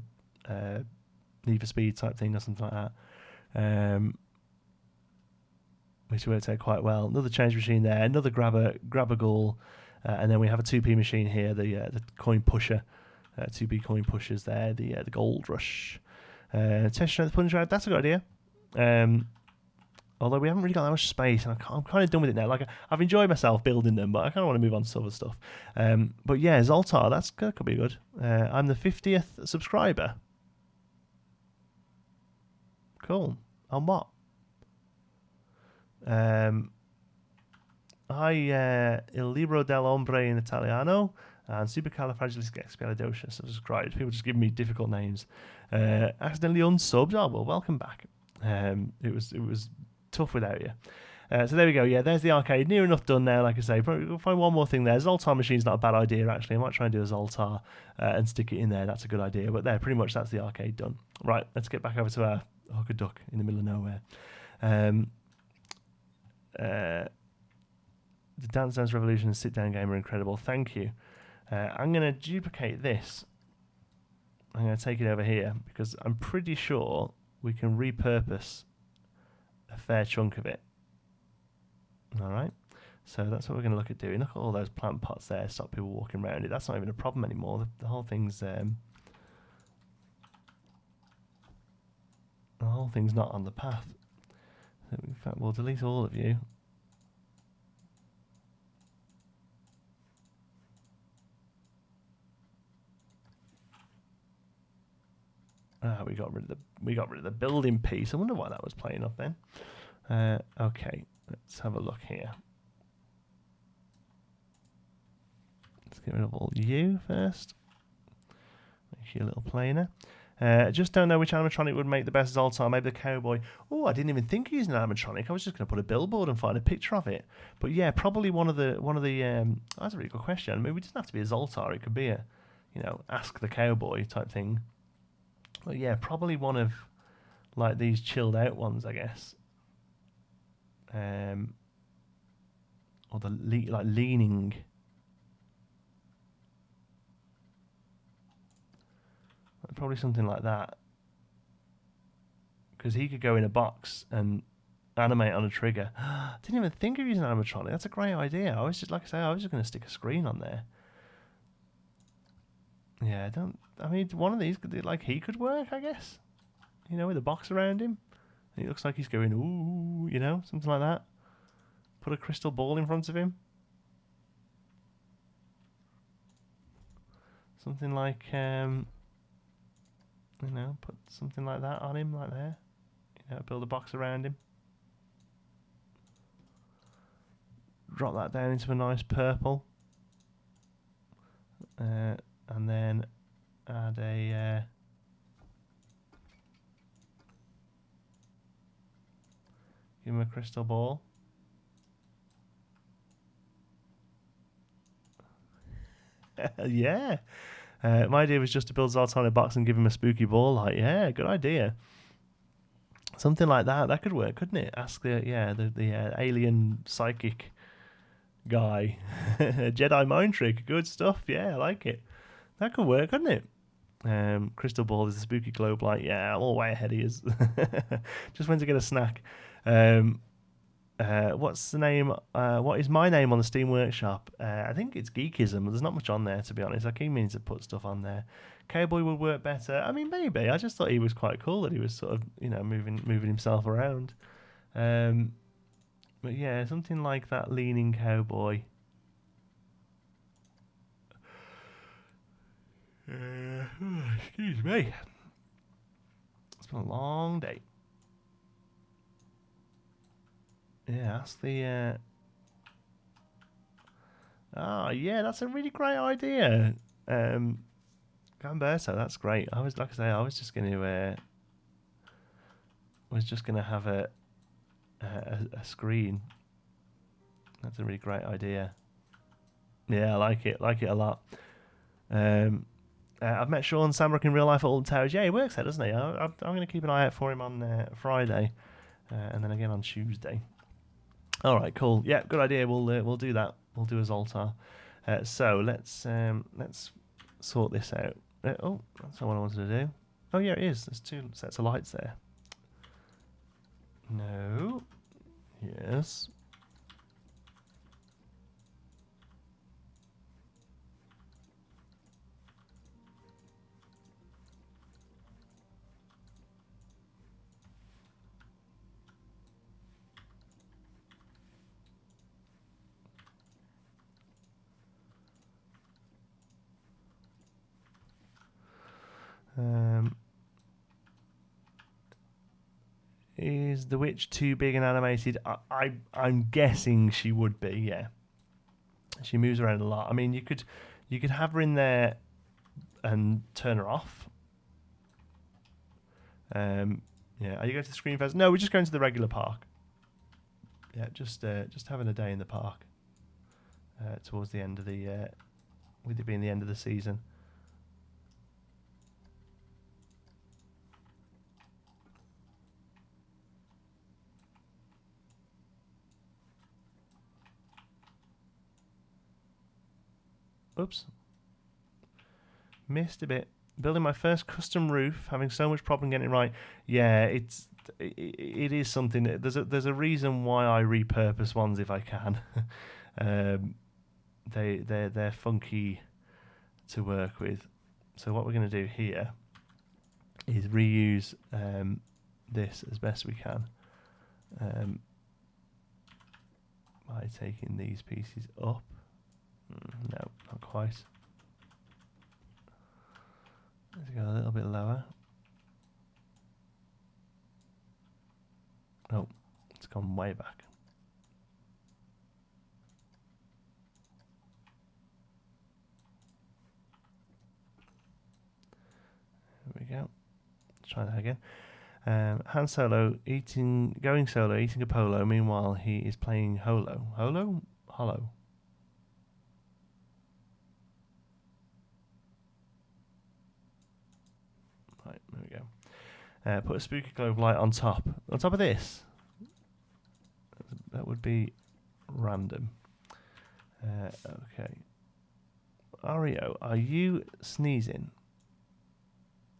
Need for Speed type thing or something like that. Which worked out quite well. Another change machine there, another grabber goal, and then we have a 2p machine here, the coin pusher, 2p coin pushers there, the gold rush. Test strength punch out, that's a good idea. Although we haven't really got that much space, and I'm kind of done with it now. Like, I've enjoyed myself building them, but I kind of want to move on to other stuff. But yeah, Zoltar, that could be good. I'm the 50th subscriber. Cool. On what? Il libro dell'ombre in Italiano and supercalifragilisticexpialidocious. Subscribed. People just give me difficult names. Accidentally unsubbed. Oh well, welcome back. It was tough without you. So there we go. Yeah, there's the arcade. Near enough done now. Like I say, probably we'll find one more thing there. Zoltar machine's not a bad idea actually. I might try and do a Zoltar and stick it in there. That's a good idea. But there, pretty much that's the arcade done. Right, let's get back over to our Hook a Duck in the middle of nowhere. The Dance Dance Revolution and Sit Down Game are incredible. Thank you. I'm going to duplicate this. I'm going to take it over here because I'm pretty sure we can repurpose a fair chunk of it. All right. So that's what we're going to look at doing. Look at all those plant pots there. Stop people walking around it. That's not even a problem anymore. The whole thing's not on the path. So in fact, we'll delete all of you. We got rid of the building piece. I wonder why that was playing up then. Okay, let's have a look here. Let's get rid of all you first. Make you a little planer. Just don't know which animatronic would make the best Zoltar. Maybe the cowboy. Oh, I didn't even think of using an animatronic. I was just going to put a billboard and find a picture of it. But yeah, probably one of the. That's a really good question. I mean, it doesn't have to be a Zoltar. It could be a, Ask the Cowboy type thing. But yeah, probably one of like these chilled out ones, I guess. Or the leaning. Probably something like that. Because he could go in a box and animate on a trigger. Didn't even think of using animatronic. That's a great idea. I was just going to stick a screen on there. Yeah, one of these he could work, I guess. With a box around him. He looks like he's going, ooh, something like that. Put a crystal ball in front of him. Something like, put something like that on him, like there. Build a box around him. Drop that down into a nice purple. And then add a give him a crystal ball. Yeah. My idea was just to build Zoltar in a box and give him a spooky ball light. Yeah, good idea. Something like that. That could work, couldn't it? Ask the alien psychic guy. Jedi mind trick. Good stuff. Yeah, I like it. That could work, couldn't it? Crystal ball is a spooky globe light. Yeah, I'm all way ahead of you. Just went to get a snack. What's the name? What is my name on the Steam Workshop? I think it's Geekism. There's not much on there, to be honest. I keep meaning to put stuff on there. Cowboy would work better. I mean, maybe. I just thought he was quite cool that he was sort of, moving himself around. But yeah, something like that leaning cowboy. Excuse me. It's been a long day. Yeah, that's the. Yeah, that's a really great idea. Gamberto, that's great. I was like I say, I was just going to. Was just going to have a screen. That's a really great idea. Yeah, I like it. Like it a lot. I've met Sean Samrock in real life at Alton Towers. Yeah, he works there, doesn't he? I'm going to keep an eye out for him on Friday, and then again on Tuesday. All right, cool. Yeah, good idea. We'll do that. We'll do a Zoltar. So let's sort this out. Oh, that's not what I wanted to do. Oh yeah, it is. There's 2 sets of lights there. No. Yes. Is the witch too big and animated? I'm guessing she would be. Yeah, she moves around a lot. I mean, you could have her in there and turn her off. Yeah, are you going to the screen first? No, we're just going to the regular park. Yeah, just having a day in the park. Towards the end of the, with it being the end of the season. Oops. Missed a bit. Building my first custom roof, having so much problem getting it right. Yeah, it is something. There's a reason why I repurpose ones if I can. They're funky to work with. So what we're going to do here is reuse this as best we can by taking these pieces up. No, not quite. Let's go a little bit lower. Oh, it's gone way back. There we go. Let's try that again. Han Solo going solo, eating a polo. Meanwhile, he is playing Hollow. Hollow? Right, there we go. Put a spooky globe light on top. On top of this? That would be random. Okay. Ario, are you sneezing?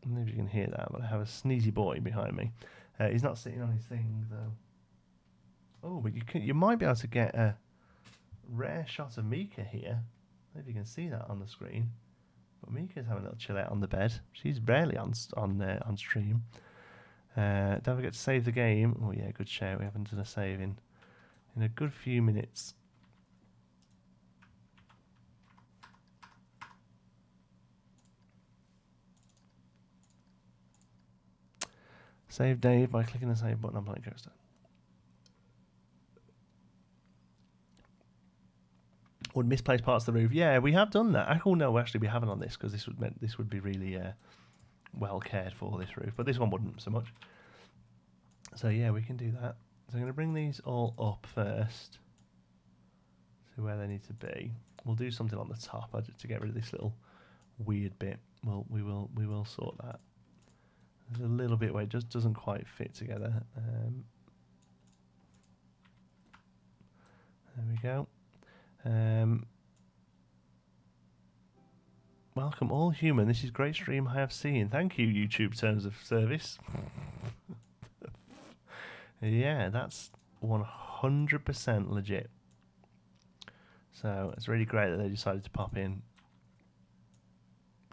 I don't know if you can hear that, but I have a sneezy boy behind me. He's not sitting on his thing, though. Oh, but you might be able to get a rare shot of Mika here. I don't know if you can see that on the screen. But Mika's having a little chill out on the bed. She's rarely on stream. Don't forget to save the game. Oh yeah, good shout. We haven't done a save in a good few minutes. Save Dave by clicking the save button on Planet Coaster. Would misplace parts of the roof? Yeah, we have done that. Oh no, actually we haven't on this because this would be really well cared for, this roof, but this one wouldn't so much. So yeah, we can do that. So I'm going to bring these all up first to where they need to be. We'll do something on the top to get rid of this little weird bit. We will sort that. There's a little bit where it just doesn't quite fit together. There we go. Welcome all human. This is great stream I have seen. Thank you, YouTube Terms of Service. Yeah, that's 100% legit. So it's really great that they decided to pop in.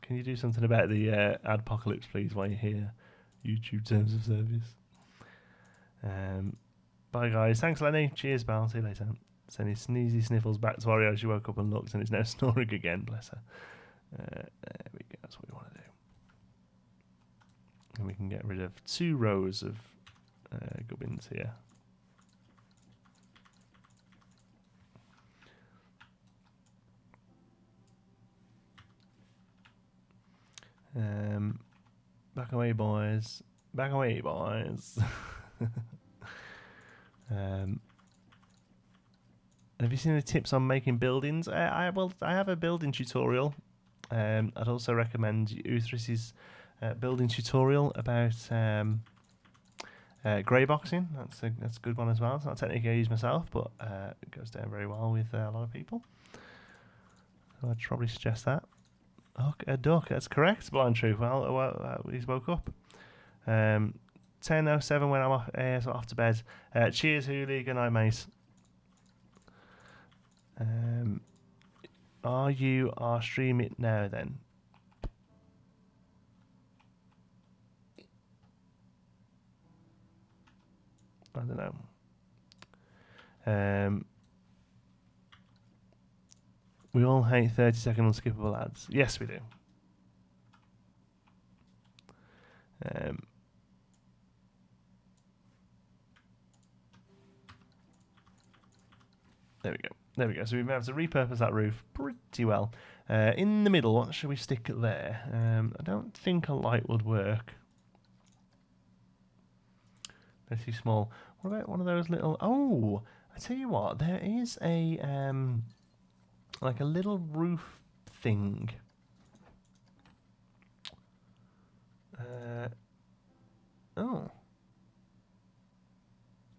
Can you do something about the adpocalypse, please, while you're here? YouTube Terms of Service. Bye, guys. Thanks, Lenny. Cheers, pal. See you later. Sending sneezy sniffles back to Oreo. She woke up and looked and is now snoring again. Bless her. There we go. That's what we want to do. And we can get rid of 2 rows of gubbins here. Back away, boys. Back away, boys. Have you seen any tips on making buildings? I have a building tutorial. I'd also recommend Uthris's building tutorial about grey boxing. That's a good one as well. It's not a technique I use myself, but it goes down very well with a lot of people. So I'd probably suggest that. A duck. That's correct. Blind truth. Well, he's woke up. 10:07 when I'm off to bed. Cheers, Hooli. Good night, mate. Are streaming it now then? I don't know. We all hate 30-second unskippable ads. Yes, we do. There we go. There we go. So we've been able to repurpose that roof pretty well. In the middle, what should we stick there? I don't think a light would work. They're too small. What about one of those little... Oh, I tell you what. There is a like a little roof thing. Oh,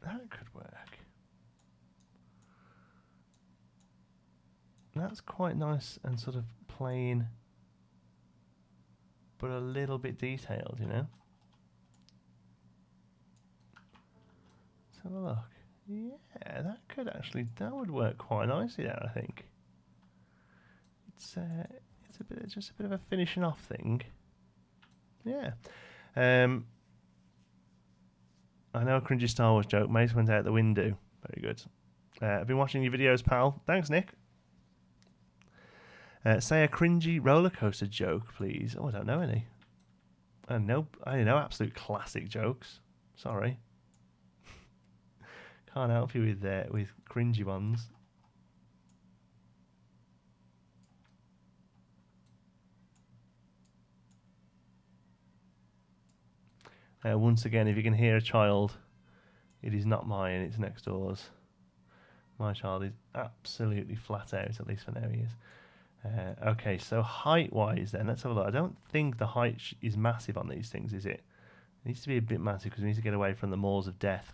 that could work. That's quite nice and sort of plain, but a little bit detailed, you know? Let's have a look. Yeah, that would work quite nicely there, I think. It's just a bit of a finishing off thing. Yeah. I know a cringy Star Wars joke. Mace went out the window. Very good. I've been watching your videos, pal. Thanks, Nick. Say a cringy roller coaster joke, please. Oh, I don't know any. I know absolute classic jokes. Sorry. Can't help you with cringy ones. Once again, if you can hear a child, it is not mine, it's next door's. My child is absolutely flat out, at least for now he is. Okay, so height-wise then, let's have a look. I don't think the height is massive on these things, is it? It needs to be a bit massive because we need to get away from the maws of death.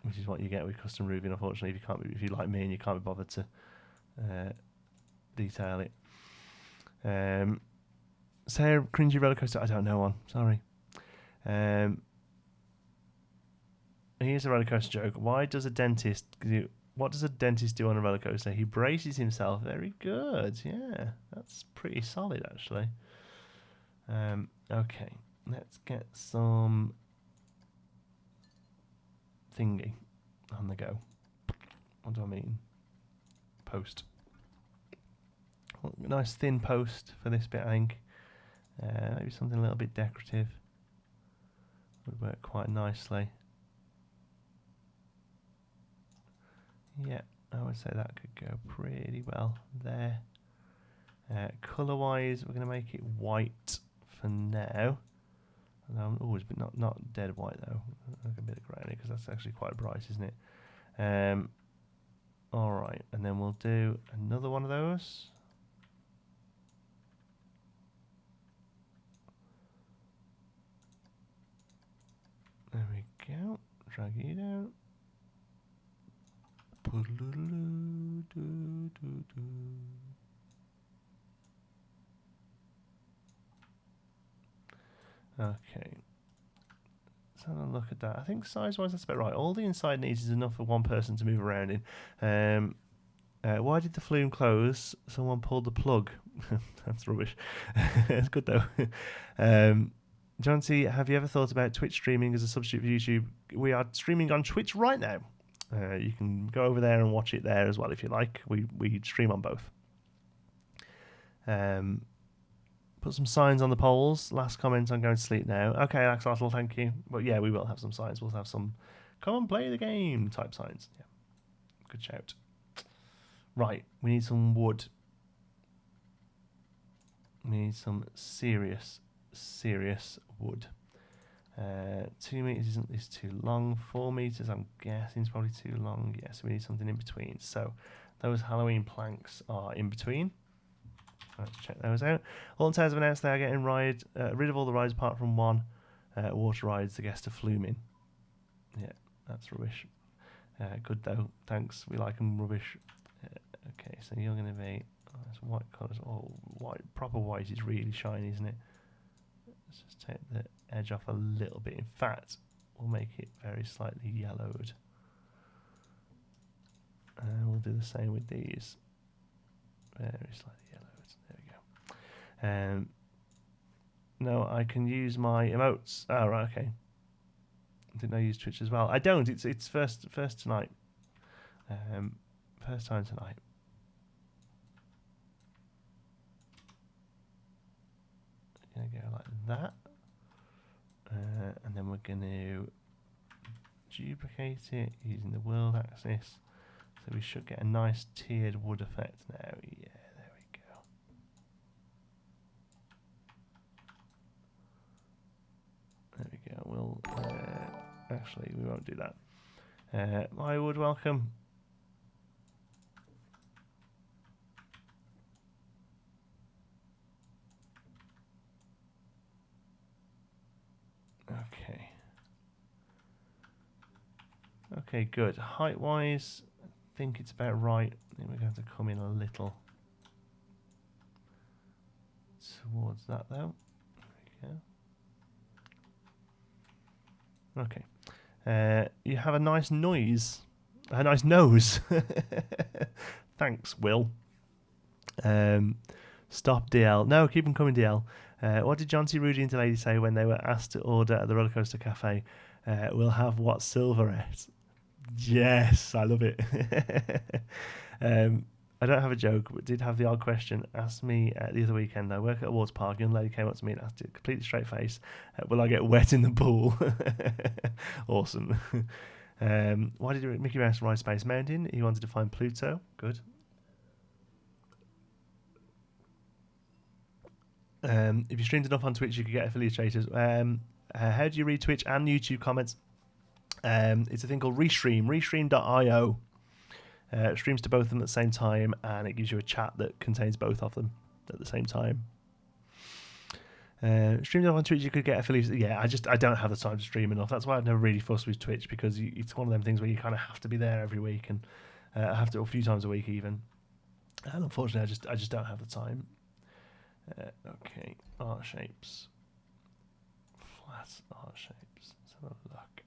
Which is what you get with custom roofing, unfortunately, if you're like me and you can't be bothered to detail it. Say a cringy roller coaster. I don't know one. Sorry. Here's a roller coaster joke. What does a dentist do on a roller coaster? He braces himself. Very good. Yeah, that's pretty solid actually. Okay, let's get some thingy on the go. What do I mean? Post. Nice thin post for this bit, I think. Maybe something a little bit decorative would work quite nicely. Yeah, I would say that could go pretty well there. Colour-wise, we're going to make it white for now. Always, but not dead white though. Like a bit of grey because that's actually quite bright, isn't it? All right, and then we'll do another one of those. There we go. Drag it out. Okay. Let's have a look at that. I think size-wise that's about right. All the inside needs is enough for one person to move around in. Why did the flume close? Someone pulled the plug. That's rubbish. It's good though. John C, have you ever thought about Twitch streaming as a substitute for YouTube? We are streaming on Twitch right now. You can go over there and watch it there as well if you like. We stream on both. Put some signs on the polls. Last comment, I'm going to sleep now. Okay, Axolotl, thank you. But yeah, we will have some signs. We'll have some come and play the game type signs. Yeah, good shout. Right, we need some wood. We need some serious wood. 2 meters is too long. 4 meters, I'm guessing, is probably too long. Yes, we need something in between. So those Halloween planks are in between. Let's check those out. All in terms of announced, they are getting rid of all the rides apart from one. Water rides, the guest of Fluming. Yeah, that's rubbish. Good though, thanks. We like them rubbish. Okay, so you're going to be that's white colours. Oh, white, proper white is really shiny, isn't it? Let's just take the edge off a little bit. In fact, we'll make it very slightly yellowed. And we'll do the same with these. Very slightly yellowed. There we go. No, I can use my emotes. Oh, right, okay. Didn't I use Twitch as well? I don't. It's first tonight. First time tonight. Gonna go like that, and then we're gonna duplicate it using the world axis. So we should get a nice tiered wood effect now. Yeah, there we go. There we go. We'll actually we won't do that. My wood, welcome. Okay. Okay, good. Height-wise, I think it's about right. I think we're going to have to come in a little towards that, though. There we go. Okay. You have a nice nose. Thanks, Will. Stop, DL. No, keep them coming, DL. What did John T. Rudy and the lady say when they were asked to order at the roller coaster cafe? We'll have what silverette? Yes, I love it. I don't have a joke, but did have the odd question asked me the other weekend. I work at a water park. A young lady came up to me and asked it completely straight face, will I get wet in the pool? Awesome. Why did Mickey Mouse ride Space Mountain? He wanted to find Pluto. Good. If you streamed enough on Twitch, you could get affiliate status. How do you read Twitch and YouTube comments? It's a thing called Restream, restream.io. Streams to both of them at the same time, and it gives you a chat that contains both of them at the same time. Streaming on Twitch, you could get affiliates. Yeah, I don't have the time to stream enough. That's why I've never really fussed with Twitch, because it's one of them things where you kind of have to be there every week, and I have to a few times a week even. And unfortunately, I just don't have the time. Okay, art shapes, flat art shapes. Let's have a look.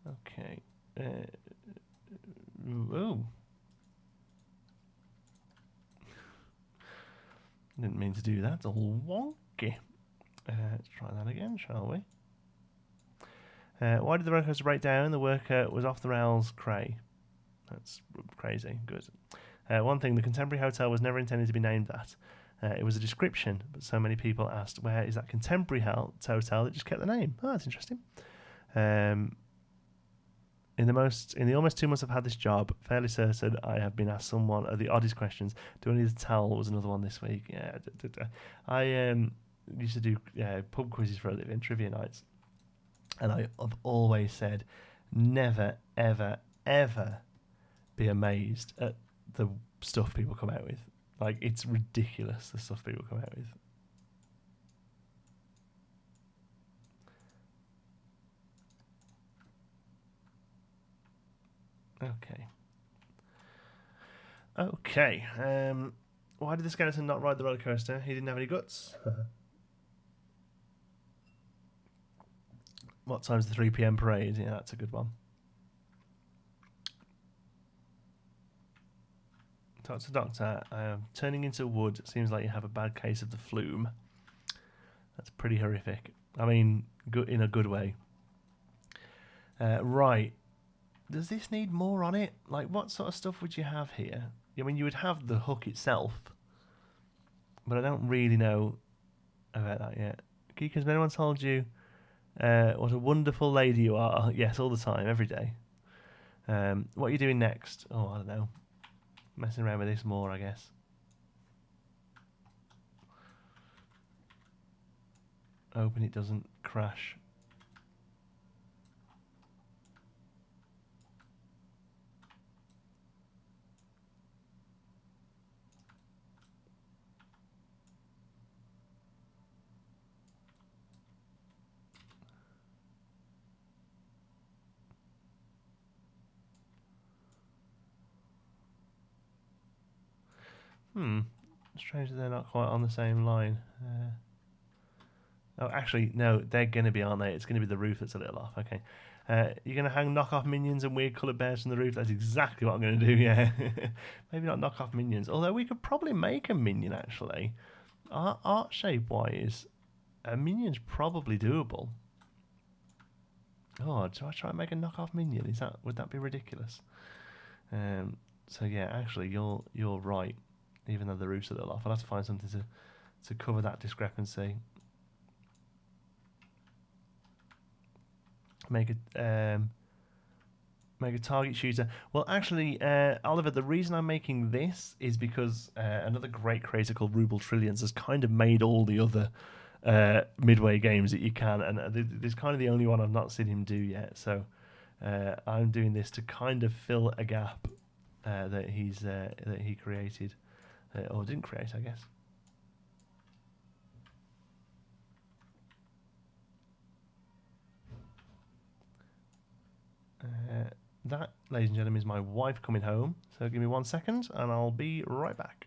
Okay. Oh. Didn't mean to do that. It's all wonky. Let's try that again, shall we? Why did the roller coaster break down? The worker was off the rails cray. That's crazy. Good. One thing, the Contemporary Hotel was never intended to be named that. It was a description, but so many people asked, where is that Contemporary Hotel? It just kept the name. Oh, that's interesting. In the almost 2 months I've had this job, fairly certain I have been asked someone of the oddest questions. Do I need a towel? Was another one this week. Yeah, I used to do pub quizzes for a living, trivia nights, and I have always said, never, ever, ever be amazed at the stuff people come out with. Like, it's ridiculous, the stuff people come out with. Okay. Why did the skeleton not ride the roller coaster? He didn't have any guts. What time's the 3 p.m. parade? Yeah, that's a good one. Doctor, turning into wood. Seems like you have a bad case of the flume. That's pretty horrific. I mean, good in a good way. Right. Does this need more on it? Like, what sort of stuff would you have here? I mean, you would have the hook itself, but I don't really know about that yet. Geekism, has anyone told you what a wonderful lady you are? Yes, all the time, every day. What are you doing next? Oh, I don't know. Messing around with this more, I guess. Hoping it doesn't crash. Strange that they're not quite on the same line. Oh, actually, no, they're going to be, aren't they? It's going to be the roof that's a little off. Okay. You're going to hang knockoff minions and weird coloured bears from the roof? That's exactly what I'm going to do, yeah. Maybe not knockoff minions. Although we could probably make a minion, actually. Art shape-wise, a minion's probably doable. Oh, do I try and make a knockoff minion? Would that be ridiculous? So yeah, actually, you're right. Even though the roof's a little off, I'll have to find something to cover that discrepancy. Make a target shooter. Well, actually, Oliver, the reason I'm making this is because another great creator called Ruble Trillions has kind of made all the other Midway games that you can, and this is kind of the only one I've not seen him do yet. So I'm doing this to kind of fill a gap that he created. Or didn't create, I guess. That, ladies and gentlemen, is my wife coming home. So give me 1 second and I'll be right back.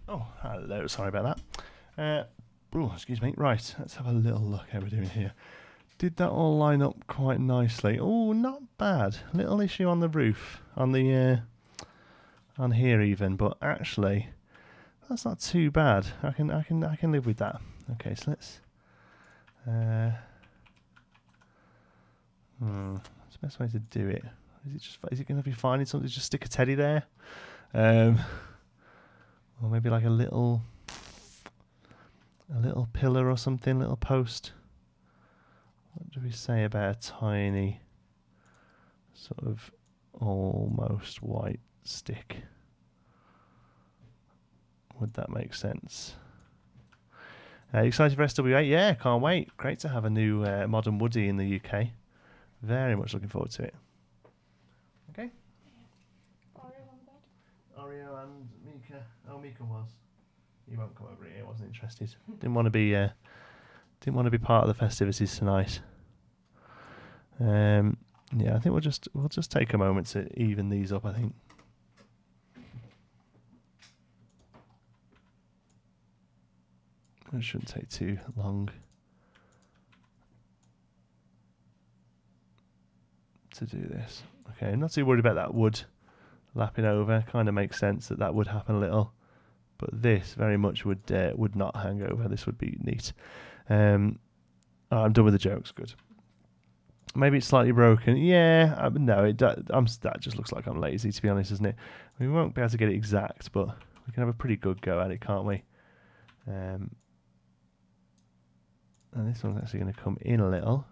Oh, hello. Sorry about that. Excuse me. Right, let's have a little look how we're doing here. Did that all line up quite nicely? Oh, not bad. Little issue on the roof, on here even, but actually, that's not too bad. I can live with that. Okay, so let's. What's the best way to do it? Is it going to be finding something? Just stick a teddy there, or maybe like a little pillar or something, little post. What do we say about a tiny, sort of almost white stick? Would that make sense? Excited for SW8? Yeah, can't wait. Great to have a new modern Woody in the UK. Very much looking forward to it. Okay. Oreo and Mika. Oh, Mika was. He won't come over here. Wasn't interested. Didn't want to be part of the festivities tonight. Yeah, I think we'll just take a moment to even these up. I think. It shouldn't take too long to do this. Okay, not too worried about that wood lapping over. Kind of makes sense that would happen a little, but this very much would not hang over. This would be neat. Oh, I'm done with the jokes. Good. Maybe it's slightly broken. Yeah, no, that just looks like I'm lazy, to be honest, isn't it? We won't be able to get it exact, but we can have a pretty good go at it, can't we? And this one's actually going to come in a little.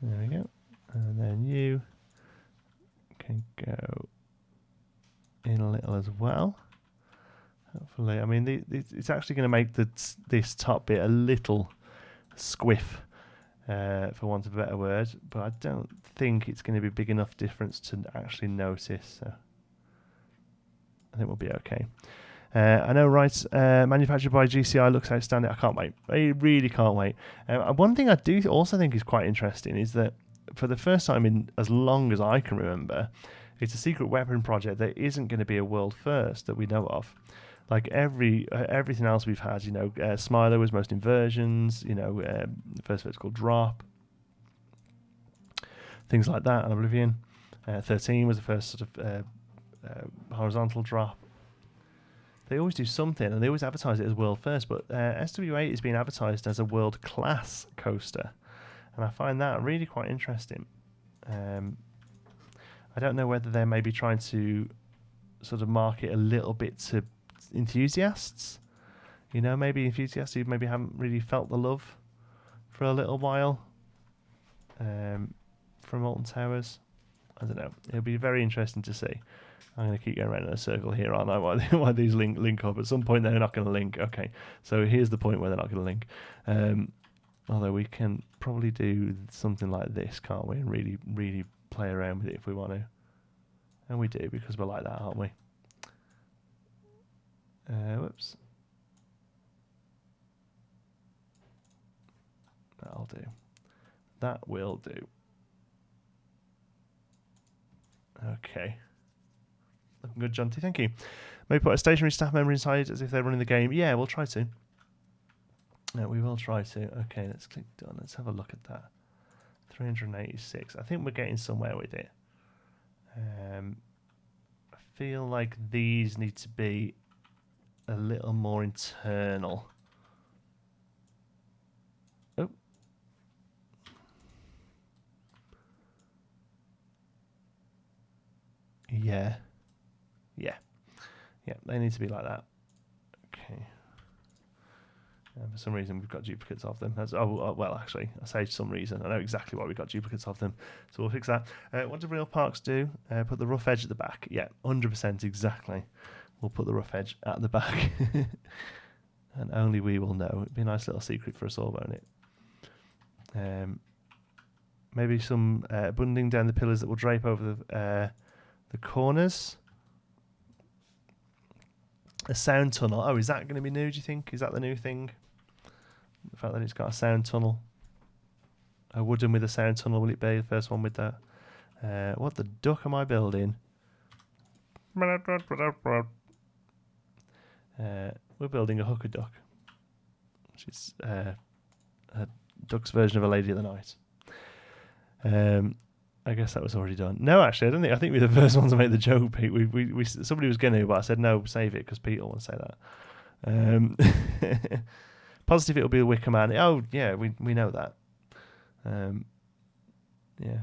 There we go. And then you can go in a little as well. Hopefully, I mean, it's actually going to make this top bit a little squiff, for want of a better word, but I don't think it's going to be big enough difference to actually notice. So I think we'll be okay. I know, right? Manufactured by GCI looks outstanding. I can't wait. I really can't wait. One thing I do also think is quite interesting is that for the first time in as long as I can remember, it's a secret weapon project that isn't going to be a world first that we know of. Like everything else we've had, Smiler was most inversions, first vertical drop, things like that, and Oblivion. 13 was the first sort of horizontal drop. They always do something, and they always advertise it as world first, but SW8 is being advertised as a world class coaster, and I find that really quite interesting. I don't know whether they're maybe trying to sort of market a little bit to enthusiasts, maybe enthusiasts who maybe haven't really felt the love for a little while from Alton Towers. I don't know. It'll be very interesting to see. I'm going to keep going around in a circle here, aren't I? Why these link up? At some point, they're not going to link. Okay, so here's the point where they're not going to link. Although we can probably do something like this, can't we? And really, really play around with it if we want to. And we do, because we're like that, aren't we? Whoops. That'll do. That will do. Okay. Looking good, Jonty. Thank you. Maybe put a stationary staff member inside as if they're running the game. Yeah, we'll try to. No, we will try to. Okay, let's click done. Let's have a look at that. 386. I think we're getting somewhere with it. I feel like these need to be a little more internal. Oh. Yeah. Yeah, they need to be like that. Okay. For some reason, we've got duplicates of them. Well, actually, I say some reason. I know exactly why we've got duplicates of them. So we'll fix that. What do real parks do? Put the rough edge at the back. Yeah, 100% exactly. We'll put the rough edge at the back. And only we will know. It'd be a nice little secret for us all, won't it? Maybe some bunding down the pillars that will drape over the corners. A sound tunnel. Oh, is that going to be new, do you think? Is that the new thing? The fact that it's got a sound tunnel. A wooden with a sound tunnel, will it be? The first one with that. What the duck am I building? We're building a hooker duck, which is a duck's version of a Lady of the Night. I guess that was already done. No, actually, I don't think. I think we're the first ones to make the joke, Pete. We somebody was going to, but I said no, save it because Pete will want to say that. Positive, it'll be a Wicker Man. Oh yeah, we know that. Yeah,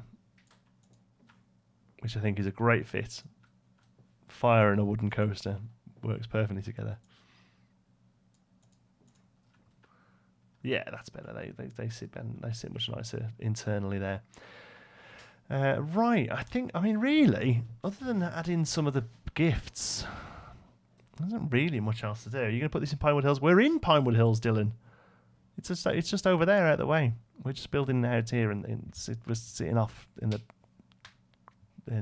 which I think is a great fit. Fire and a wooden coaster works perfectly together. Yeah, that's better. They sit better. They sit much nicer internally there. Right, I mean, really, other than adding some of the gifts, there isn't really much else to do. You're going to put this in Pinewood Hills? We're in Pinewood Hills, Dylan. It's just over there out the way. We're just building out here, and we're sitting off in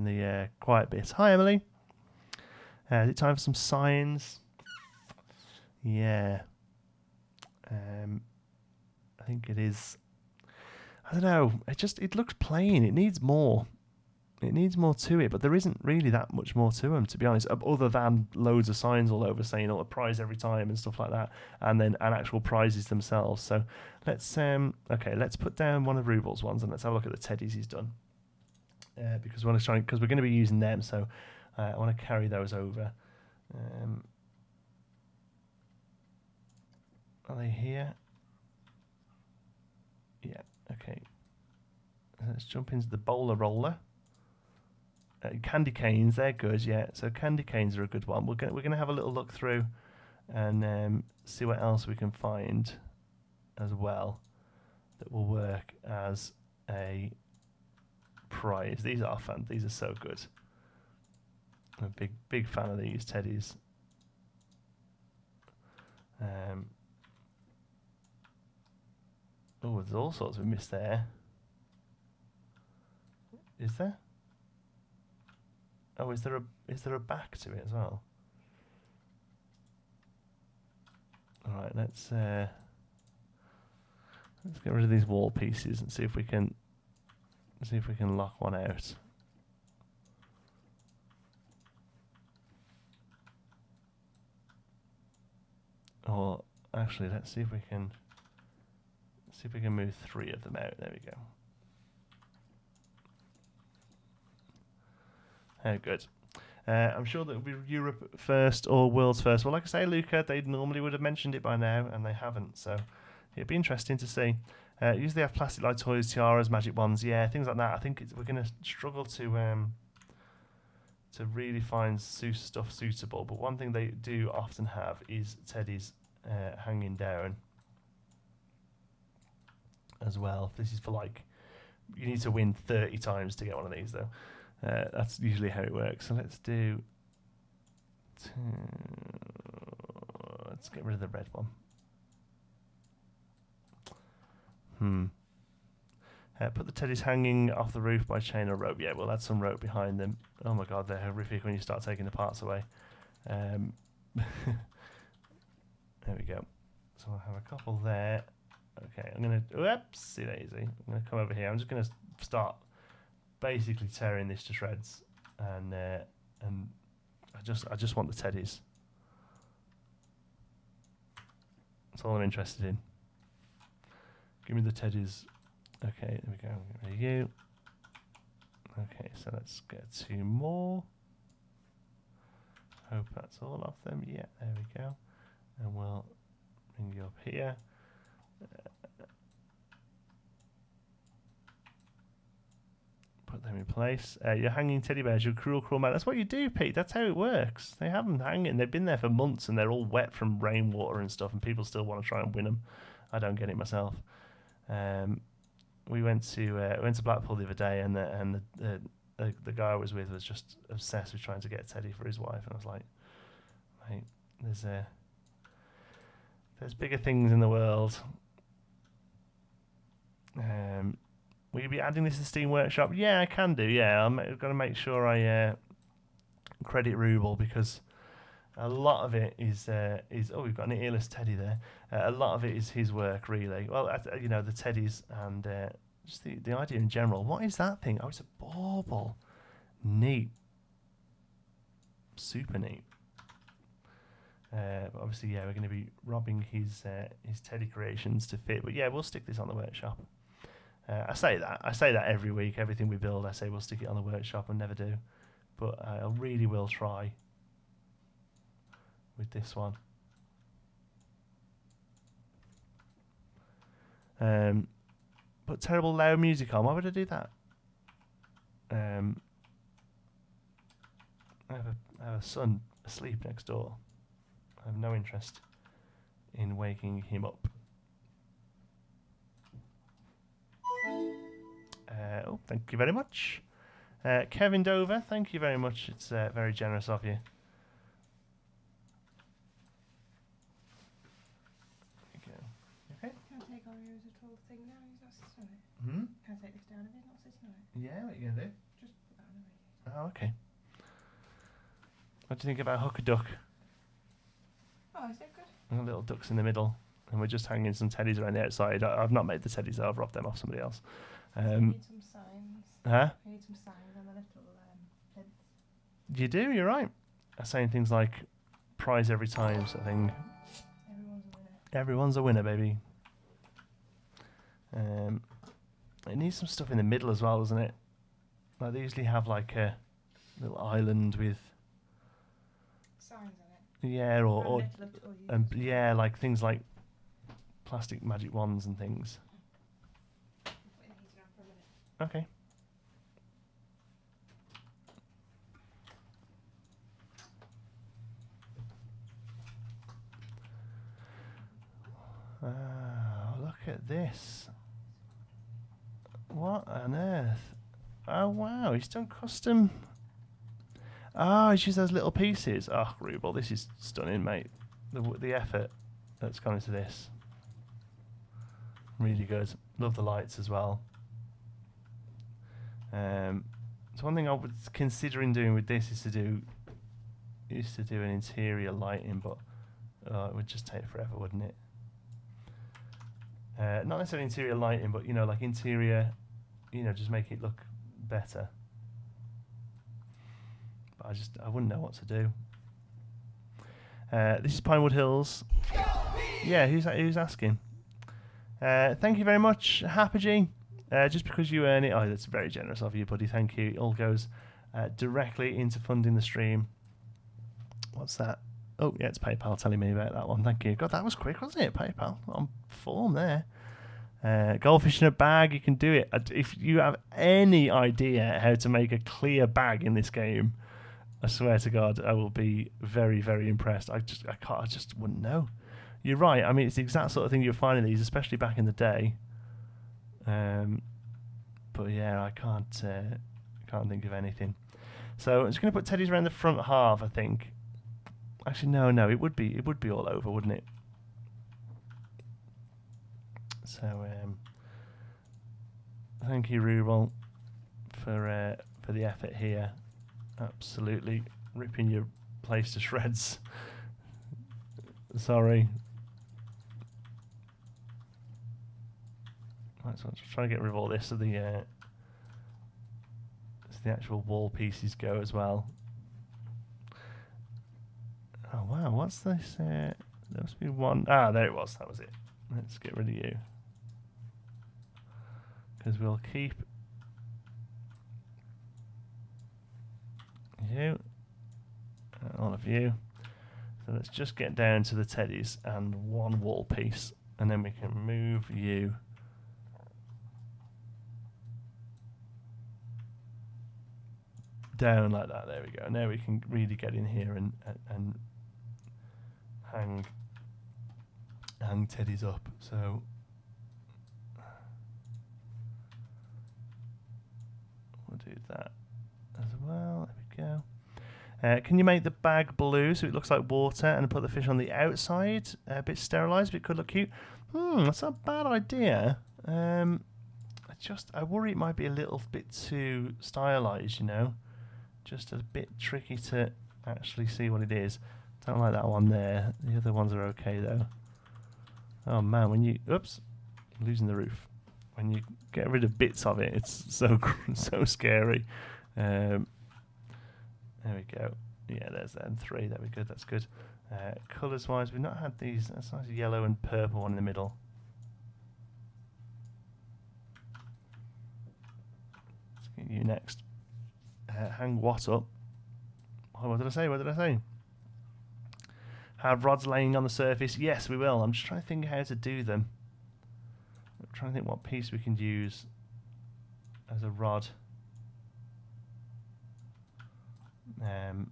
the quiet bit. Hi, Emily. Is it time for some signs? Yeah. I think it is. I don't know. It looks plain. It needs more. It needs more to it, but there isn't really that much more to them, to be honest, other than loads of signs all over saying a prize every time and stuff like that, and actual prizes themselves. So let's put down one of Rubel's ones and let's have a look at the teddies he's done, because we're going to be using them. So I want to carry those over. Are they here? Okay. Let's jump into the bowler roller. Candy canes, they're good, yeah. So candy canes are a good one. We're gonna have a little look through and see what else we can find as well that will work as a prize. These are fun. These are so good. I'm a big fan of these teddies. Oh, there's all sorts we missed there. Is there? Oh, is there a back to it as well? All right, let's get rid of these wall pieces and see if we can lock one out. Or actually, let's see if we can move 3 of them out. There we go. Oh, good. I'm sure that it will be Europe first or world's first. Well, like I say, Luca, they normally would have mentioned it by now, and they haven't. So it'd be interesting to see. Usually they have plastic like toys, tiaras, magic wands, yeah, things like that. I think we're going to struggle to really find stuff suitable. But one thing they do often have is teddies hanging down as well. This is for like, you need to win 30 times to get one of these though. That's usually how it works. So let's do. Let's get rid of the red one. Put the teddies hanging off the roof by chain or rope. Yeah, we'll add some rope behind them. Oh my god, they're horrific when you start taking the parts away. There we go. So I'll have a couple there. Okay, I'm gonna. Whoopsie daisy. I'm gonna come over here. I'm just gonna start basically tearing this to shreds, and I just want the teddies. That's all I'm interested in. Give me the teddies. Okay, there we go. Get rid of you. Okay, so let's get 2 more. Hope that's all of them. Yeah, there we go. And we'll bring you up here. Put them in place. You're hanging teddy bears, you're cruel man. That's what you do, Pete. That's how it works. They have them hanging. They've been there for months and they're all wet from rainwater and stuff, and people still want to try and win them. I don't get it myself. We went to Blackpool the other day, and the guy I was with was just obsessed with trying to get a teddy for his wife, and I was like, mate, there's bigger things in the world. Will you be adding this to Steam Workshop? Yeah, I can do. Yeah, I've got to make sure I credit Ruble, because a lot of it is oh, we've got an earless teddy there. A lot of it is his work, really. Well, the teddies and just the idea in general. What is that thing? Oh, it's a bauble. Neat. Super neat. But obviously, yeah, we're going to be robbing his teddy creations to fit. But yeah, we'll stick this on the workshop. I say that every week. Everything we build, I say we'll stick it on the workshop, and never do. But I really will try with this one. Put terrible loud music on. Why would I do that? I have a son asleep next door. I have no interest in waking him up. Oh, thank you very much. Kevin Dover, thank you very much. It's very generous of you. Okay. Can I take our user thing now? He's not sitting on it. Hmm? Can I take this down if he's not sitting on it? Yeah, what are you going to do? Just put that on the radio. Oh, okay. What do you think about Hook a Duck? Oh, is that good? Little ducks in the middle, and we're just hanging some teddies around the outside. I've not made the teddies, I've robbed them off somebody else. You need some signs. Huh? You need some signs on the little plinths. You do, you're right. I'm saying things like prize every time sort of thing. Everyone's a winner. Everyone's a winner, baby. It needs some stuff in the middle as well, doesn't it? Like they usually have like a little island with Signs on it. yeah, or yeah, like things like plastic magic wands and things. Okay. Oh, look at this. What on earth? Oh, wow. He's done custom. Oh, he's used those little pieces. Oh, Rubel, this is stunning, mate. The effort that's gone into this. Really good. Love the lights as well. So one thing I was considering doing with this is to do an interior lighting, but it would just take forever, wouldn't it? Not necessarily interior lighting, but like interior, just make it look better. But I wouldn't know what to do. This is Pinewood Hills. Yeah, who's asking? Thank you very much, Happy. Just because you earn it, that's very generous of you, buddy. Thank you. It all goes directly into funding the stream. What's that? Oh, yeah, it's PayPal telling me about that one. Thank you. God, that was quick, wasn't it? PayPal on form there. Goldfish in a bag, you can do it. If you have any idea how to make a clear bag in this game, I swear to God, I will be very, very impressed. I just wouldn't know. You're right. I mean, it's the exact sort of thing you're finding these, especially back in the day. But yeah, I can't think of anything. So I'm just going to put teddies around the front half, I think. Actually, no, it would be all over, wouldn't it? So thank you, Rubel, for the effort here. Absolutely ripping your place to shreds. Sorry. Right, so I'm just trying to get rid of all this so the actual wall pieces go as well. Oh wow, what's this? There must be one. Ah, there it was. That was it. Let's get rid of you, because we'll keep you, all of you. So let's just get down to the teddies and one wall piece, and then we can move you down like that. There we go. Now we can really get in here and hang teddies up. So we'll do that as well. There we go. Can you make the bag blue so it looks like water and put the fish on the outside? A bit sterilised, but it could look cute. That's not a bad idea. I worry it might be a little bit too stylised, Just a bit tricky to actually see what it is. Don't like that one there. The other ones are okay though. Oh man, oops, losing the roof. When you get rid of bits of it, it's so scary. There we go. Yeah, there's them 3. There we go. That's good. Colours wise, we've not had these. That's nice yellow and purple one in the middle. Let's get you next. Hang what up? Oh, what did I say? Have rods laying on the surface? Yes, we will. I'm just trying to think how to do them. I'm trying to think what piece we can use as a rod. It's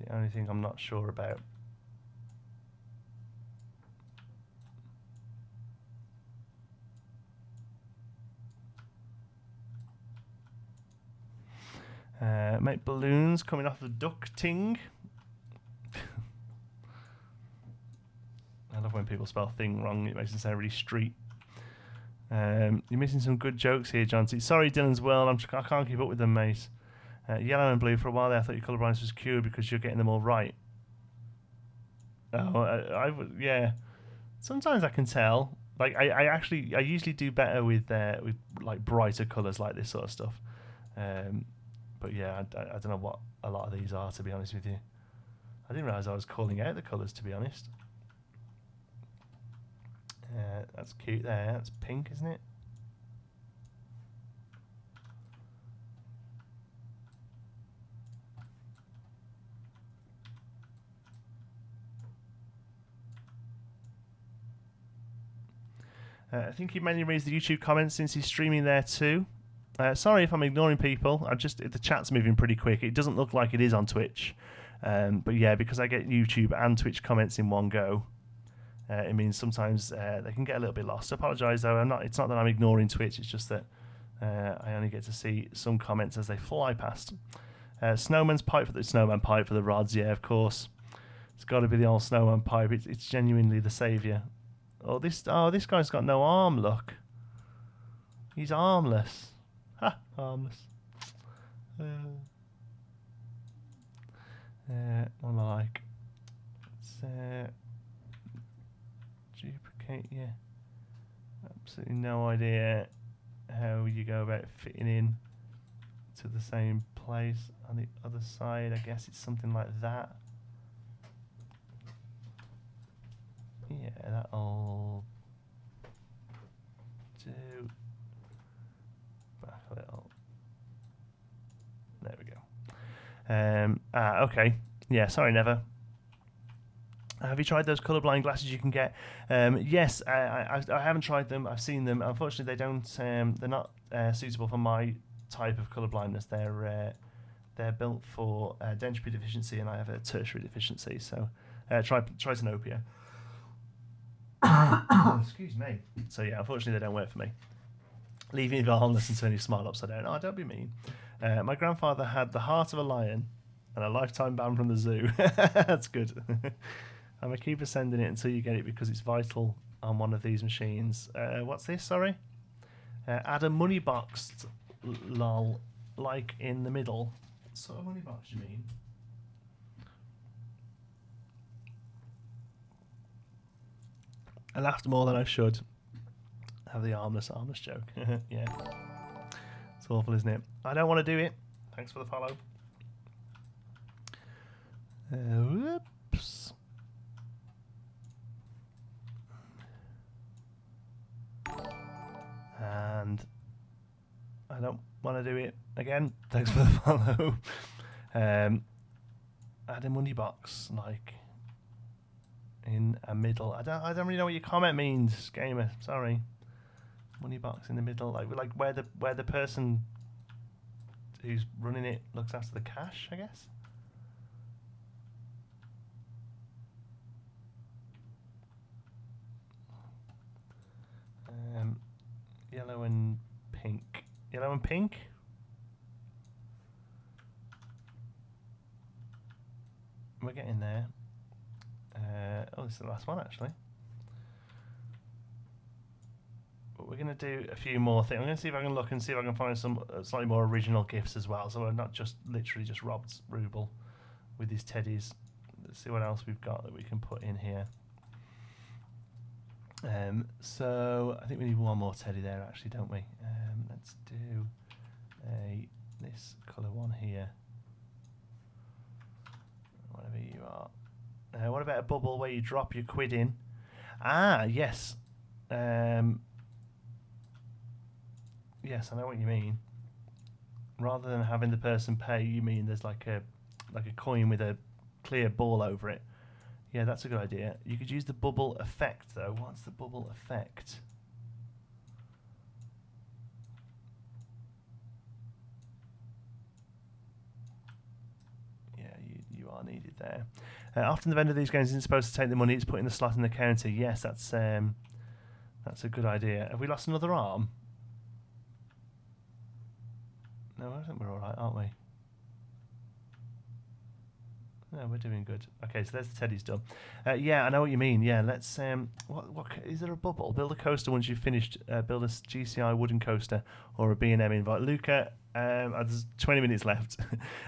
the only thing I'm not sure about. Make balloons coming off the ducting. I love when people spell thing wrong. It makes it sound really street. You're missing some good jokes here, John. Sorry, Dylan's world. I can't keep up with them, mate. Yellow and blue. For a while there, I thought your colour blindness was cured because you're getting them all right. Oh, yeah. Sometimes I can tell. Like I usually do better with like brighter colours like this sort of stuff. But yeah, I don't know what a lot of these are, to be honest with you. I didn't realise I was calling out the colours, to be honest. That's cute there. That's pink, isn't it? I think he mainly reads the YouTube comments since he's streaming there too. Sorry if I'm ignoring people. The chat's moving pretty quick. It doesn't look like it is on Twitch, but yeah, because I get YouTube and Twitch comments in one go, it means sometimes they can get a little bit lost. I apologise though. It's not that I'm ignoring Twitch. It's just that I only get to see some comments as they fly past. Snowman pipe for the rods. Yeah, of course. It's got to be the old snowman pipe. It's genuinely the saviour. Oh, this guy's got no arm. Look, he's armless. Ha, armless. What am I like? Let's duplicate. Yeah, absolutely no idea how you go about fitting in to the same place on the other side. I guess it's something like that. Yeah, that'll do. Back a little. There we go. Okay. Yeah, sorry, Never. Have you tried those colourblind glasses you can get? Yes, I haven't tried them. I've seen them. Unfortunately, they don't. They're not suitable for my type of colourblindness. They're built for dentistry deficiency, and I have a tertiary deficiency. So try Trisonopia. Excuse me. So yeah, unfortunately, they don't work for me. Leaving you harmless and turning your smile upside down. Oh, don't be mean. My grandfather had the heart of a lion and a lifetime ban from the zoo. That's good. I'm going to keep sending it until you get it because it's vital on one of these machines. What's this, sorry? Add a money box, lol, like in the middle. So a money box, you mean? I laughed more than I should. Have the armless joke. Yeah. It's awful, isn't it? I don't want to do it. Thanks for the follow. Whoops. And I don't want to do it again. Thanks for the follow. Add a money box, like in a middle. I don't really know what your comment means, gamer. Sorry. Money box in the middle, like where the person who's running it looks after the cash, I guess. Yellow and pink. Yellow and pink. We're getting there. Oh, this is the last one actually. But we're going to do a few more things. I'm going to see if I can look and see if I can find some slightly more original gifts as well. So we're not just literally just robbed Ruble with his teddies. Let's see what else we've got that we can put in here. So I think we need one more teddy there actually, don't we? Let's do this colour one here. Whatever you are. What about a bubble where you drop your quid in? Ah, yes. Yes, I know what you mean. Rather than having the person pay, you mean there's like a coin with a clear ball over it. Yeah, that's a good idea. You could use the bubble effect though. What's the bubble effect? Yeah, you are needed there. Often the vendor of these games isn't supposed to take the money, it's put in the slot in the counter. Yes, that's a good idea. Have we lost another arm? No, I think we're alright, aren't we? No, we're doing good. Okay, so there's the teddy's done. Yeah, I know what you mean. Yeah, let's what is there a bubble? Build a coaster once you've finished. Build a GCI wooden coaster or a B&M invite. Luca, there's 20 minutes left.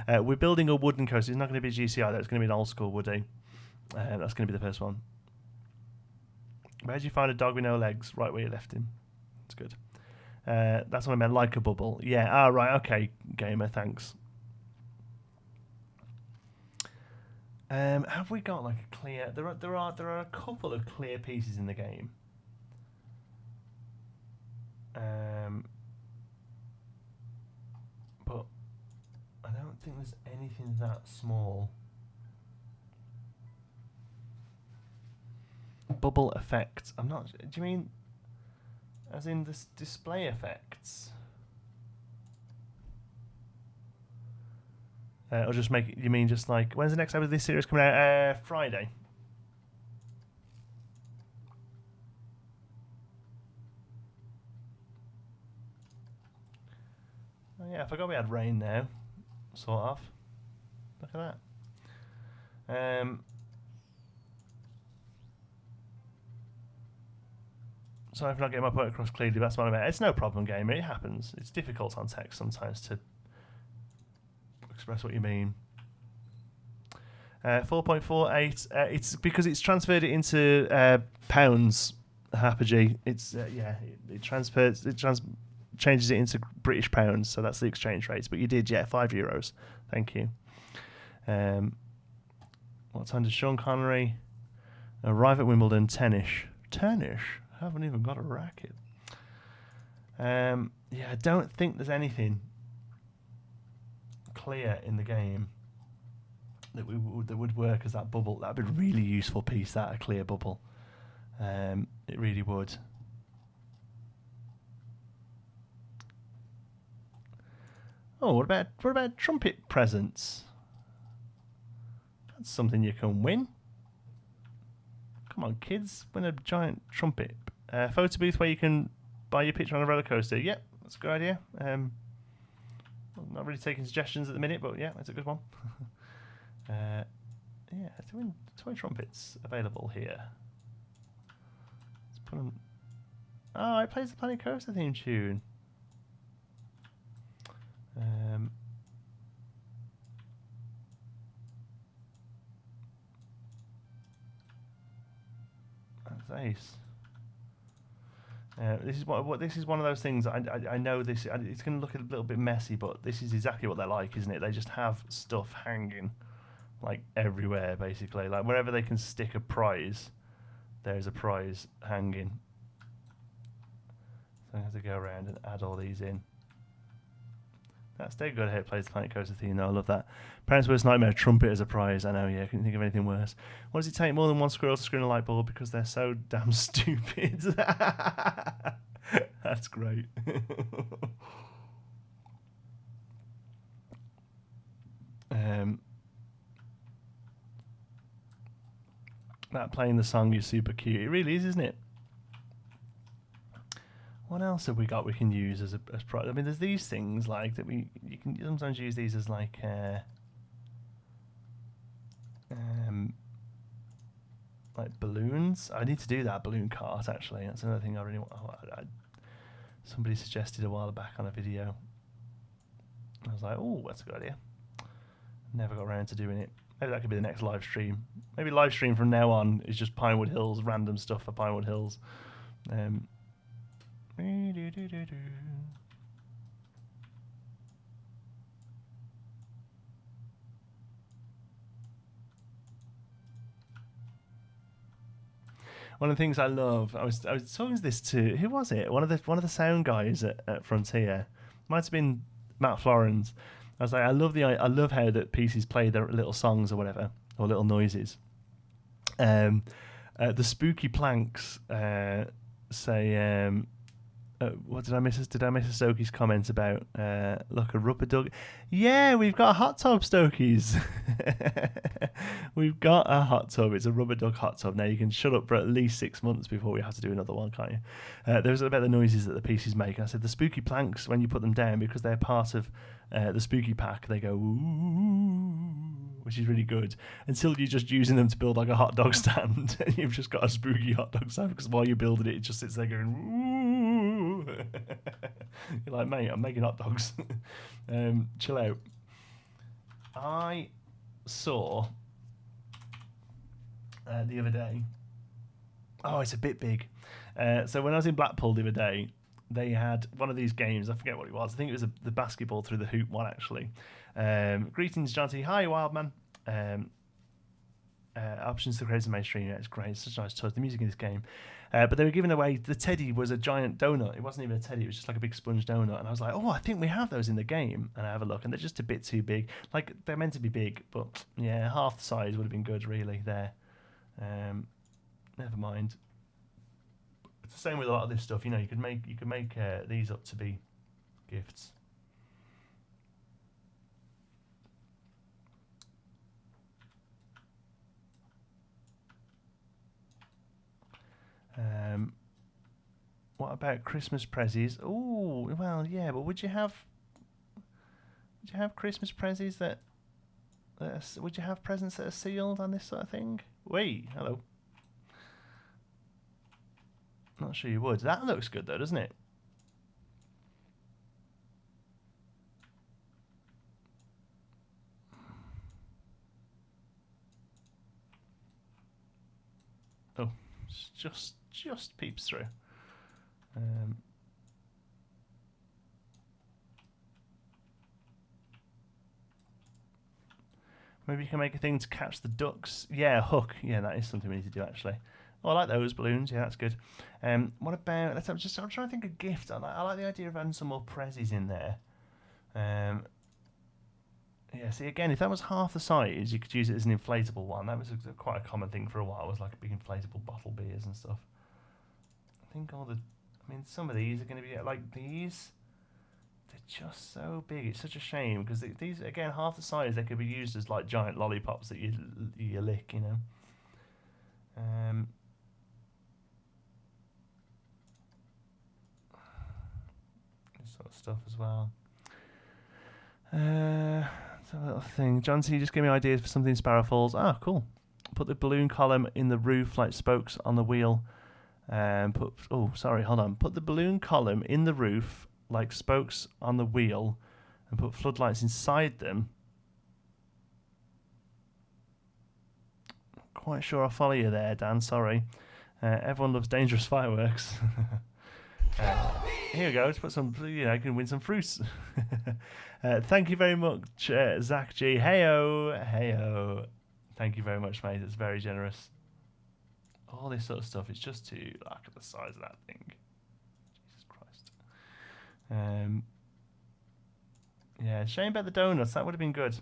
We're building a wooden coaster. It's not going to be a GCI. That's going to be an old school woody. That's going to be the first one. Where did you find a dog with no legs? Right where you left him. That's good. That's what I meant. Like a bubble. Yeah. Ah, right. Okay, gamer. Thanks. Have we got like a clear? There are a couple of clear pieces in the game. But I don't think there's anything that small. Bubble effect. I'm not. Do you mean? As in this display effects. Or just make it, you mean just like, when's the next episode of this series coming out? Friday. Oh yeah, I forgot we had rain now. Sort of. Look at that. Sorry for not getting my point across clearly. That's what I meant. It's no problem, gamer. It happens. It's difficult on text sometimes to express what you mean. 4.48. It's because it's transferred it into pounds. Apogee. It's it transfers. Changes it into British pounds. So that's the exchange rates. But you did, yeah, €5. Thank you. What time does Sean Connery arrive at Wimbledon? 10ish. 10ish. I haven't even got a racket. Yeah, I don't think there's anything clear in the game that would work as that bubble. That'd be a really useful piece. That a clear bubble. It really would. Oh, what about trumpet presents? That's something you can win. Come on, kids, win a giant trumpet. Photo booth where you can buy your picture on a roller coaster. Yep, that's a good idea. I'm not really taking suggestions at the minute, but yeah, that's a good one. Yeah, toy trumpets available here. Let's put them. Oh, it plays the Planet Coaster theme tune. That's ace. This is one of those things. I know this. It's going to look a little bit messy, but this is exactly what they're like, isn't it? They just have stuff hanging, like everywhere, basically. Like wherever they can stick a prize, there's a prize hanging. So I have to go around and add all these in. That's dead good. How it plays the Planet Coaster theme. No, I love that. Parents' worst nightmare: trumpet as a prize. I know. Yeah, I couldn't think of anything worse. What does it take more than one squirrel to screw in a light bulb because they're so damn stupid? That's great. That playing the song is super cute. It really is, isn't it? What else have we got we can use as product? I mean, there's these things like that you can sometimes use these as like balloons. I need to do that balloon cart actually. That's another thing I really want. Somebody suggested a while back on a video. I was like, oh, that's a good idea. Never got around to doing it. Maybe that could be the next live stream. Maybe live stream from now on is just Pinewood Hills, random stuff for Pinewood Hills. One of the things I love, I was talking this to, who was it? One of the sound guys at Frontier. Might have been Matt Florence. I was like, I love how that PCs play their little songs or whatever, or little noises. The spooky planks say, what did I miss? Did I miss a Stokey's comment about look, a rubber duck? Yeah, we've got a hot tub, Stokeys. We've got a hot tub. It's a rubber duck hot tub. Now you can shut up for at least 6 months before we have to do another one, can't you? There's about the noises that the PCs make. And I said the spooky planks, when you put them down, because they're part of the spooky pack, they go ooh, which is really good. Until you're just using them to build like a hot dog stand, and you've just got a spooky hot dog stand because while you're building it, it just sits there going ooh. You're like, mate, I'm making hot dogs. Chill out. I saw the other day. Oh, it's a bit big. So when I was in Blackpool the other day, they had one of these games. I forget what it was. I think it was the basketball through the hoop one, actually. Greetings, Jonty. Hi, Wildman. Options to create a mainstream. Yeah, it's great. It's such a nice touch. The music in this game. But they were giving away, the teddy was a giant donut. It wasn't even a teddy. It was just like a big sponge donut. And I was like, oh, I think we have those in the game. And I have a look. And they're just a bit too big. Like, they're meant to be big. But, yeah, half the size would have been good, really, there. Never mind. It's the same with a lot of this stuff. You know, you could make these up to be gifts. What about Christmas prezzies? Oh, well, yeah, but would you have Christmas prezzies that would you have presents that are sealed on this sort of thing? Wait, hello. Not sure you would. That looks good though, doesn't it? Oh, just peeps through. Maybe you can make a thing to catch the ducks. Yeah, a hook. Yeah, that is something we need to do actually. Oh, I like those balloons. Yeah, that's good. What about? I'm trying to think of gift. I like the idea of having some more prezzies in there. Yeah. See, again, if that was half the size, you could use it as an inflatable one. That was quite a common thing for a while. Was like a big inflatable bottle beers and stuff. I think some of these are going to be like these. They're just so big. It's such a shame because these, again, half the size. They could be used as like giant lollipops that you lick. You know. This sort of stuff as well. It's a little thing. John C just gave me ideas for something Sparrow Falls. Ah, cool. Put the balloon column in the roof like spokes on the wheel. Put the balloon column in the roof like spokes on the wheel, and put floodlights inside them. Quite sure I follow you there, Dan. Sorry. Everyone loves dangerous fireworks. Here we go. Let's put some. I can win some fruits. Thank you very much, Zach G. Heyo. Thank you very much, mate. It's very generous. All this sort of stuff is just to look at the size of that thing. Jesus Christ. Yeah, shame about the donuts. That would have been good.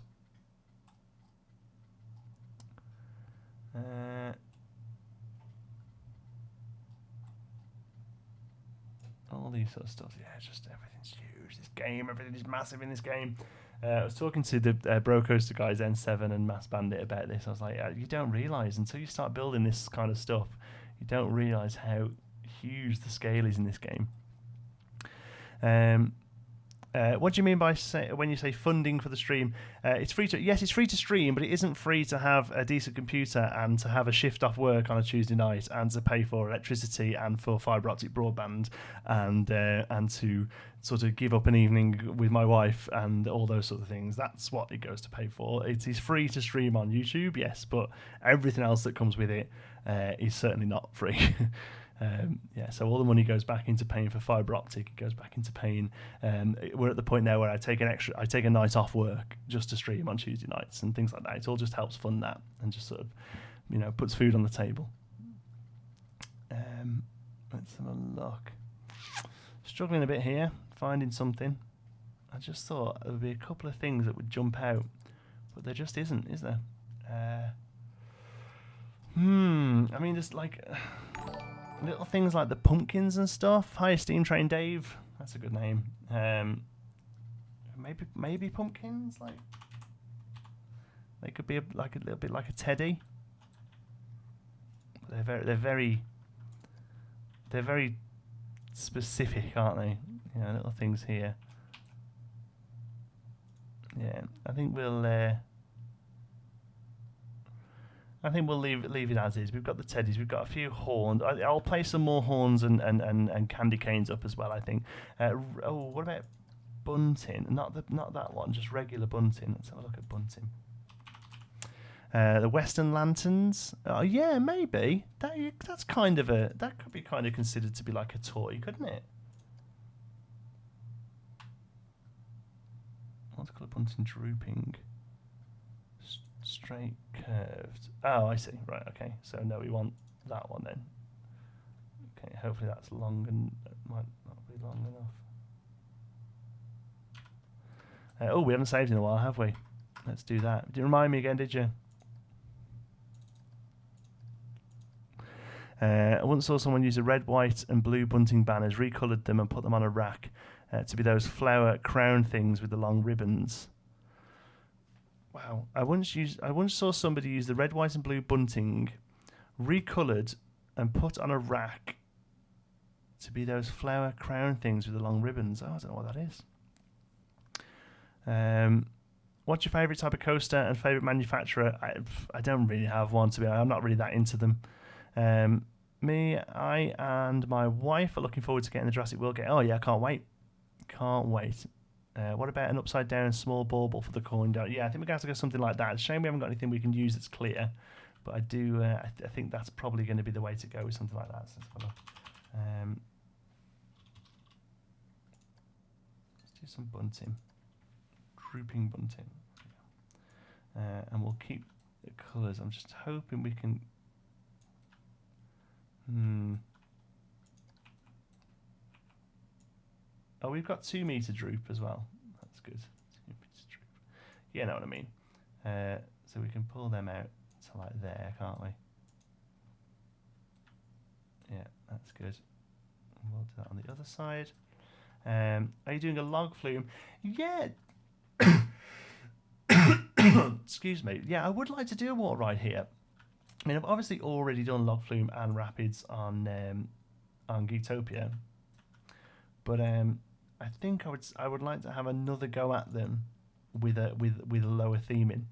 All these sort of stuff. Yeah, just everything's huge. This game, everything is massive in this game. I was talking to the Bro Coaster guys, N7 and Mass Bandit, about this. I was like, you don't realise until you start building this kind of stuff, you don't realise how huge the scale is in this game. What do you mean by when you say funding for the stream? It's free to it's free to stream, but it isn't free to have a decent computer and to have a shift off work on a Tuesday night and to pay for electricity and for fibre optic broadband and to sort of give up an evening with my wife and all those sort of things. That's what it goes to pay for. It is free to stream on YouTube, yes, but everything else that comes with it is certainly not free. So all the money goes back into paying for fibre optic. It goes back into paying. We're at the point now where I take a night off work just to stream on Tuesday nights and things like that. It all just helps fund that and just sort of, puts food on the table. Let's have a look. Struggling a bit here, finding something. I just thought there would be a couple of things that would jump out, but there just isn't, is there? There's like. Little things like the pumpkins and stuff. Hi, Steam Train Dave. That's a good name. Maybe pumpkins. Like they could be a little bit like a teddy. They're very specific, aren't they? Little things here. Yeah, I think we'll leave it as is. We've got the teddies. We've got a few horns. I'll play some more horns and candy canes up as well, I think. What about bunting? Not that one. Just regular bunting. Let's have a look at bunting. The Western lanterns. Oh yeah, maybe that's kind of that could be kind of considered to be like a toy, couldn't it? What's called a bunting drooping? Straight curved. Oh, I see. Right, okay. So no, we want that one then. Okay, hopefully that's long and might not be long enough. We haven't saved in a while, have we? Let's do that. Did you remind me again, did you? I once saw someone use a red, white, and blue bunting banners, recoloured them, and put them on a rack to be those flower crown things with the long ribbons. Wow! I once saw somebody use the red, white, and blue bunting, recoloured, and put on a rack to be those flower crown things with the long ribbons. Oh, I don't know what that is. What's your favourite type of coaster and favourite manufacturer? I don't really have one, to be honest. I'm not really that into them. I and my wife are looking forward to getting the Jurassic World game. Oh yeah, can't wait. Can't wait. What about an upside down small bauble for the coin down? Yeah, I think we're going to have to go something like that. It's a shame we haven't got anything we can use that's clear. But I do. I think that's probably going to be the way to go with something like that. So let's have a look. Let's do some bunting. Drooping bunting. And we'll keep the colours. I'm just hoping we can... Oh, we've got 2 metre droop as well. That's good. 2 metre droop. You know what I mean. So we can pull them out to like there, can't we? Yeah, that's good. And we'll do that on the other side. Are you doing a log flume? Yeah. Excuse me. Yeah, I would like to do a water ride here. I mean, I've obviously already done log flume and rapids on Geektopia, but I think I would like to have another go at them with a lower theming.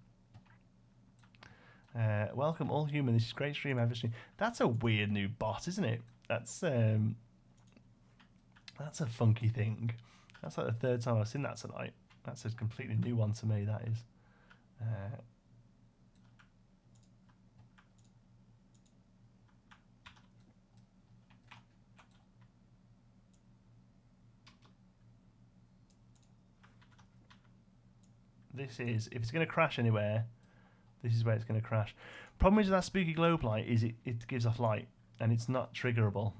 Welcome all human. This is great stream ever stream. That's a weird new bot, isn't it? That's a funky thing. That's like the 3rd time I've seen that tonight. That's a completely new one to me. That is. This is, if it's going to crash anywhere, this is where it's going to crash. Problem with that spooky globe light is it gives off light and it's not triggerable,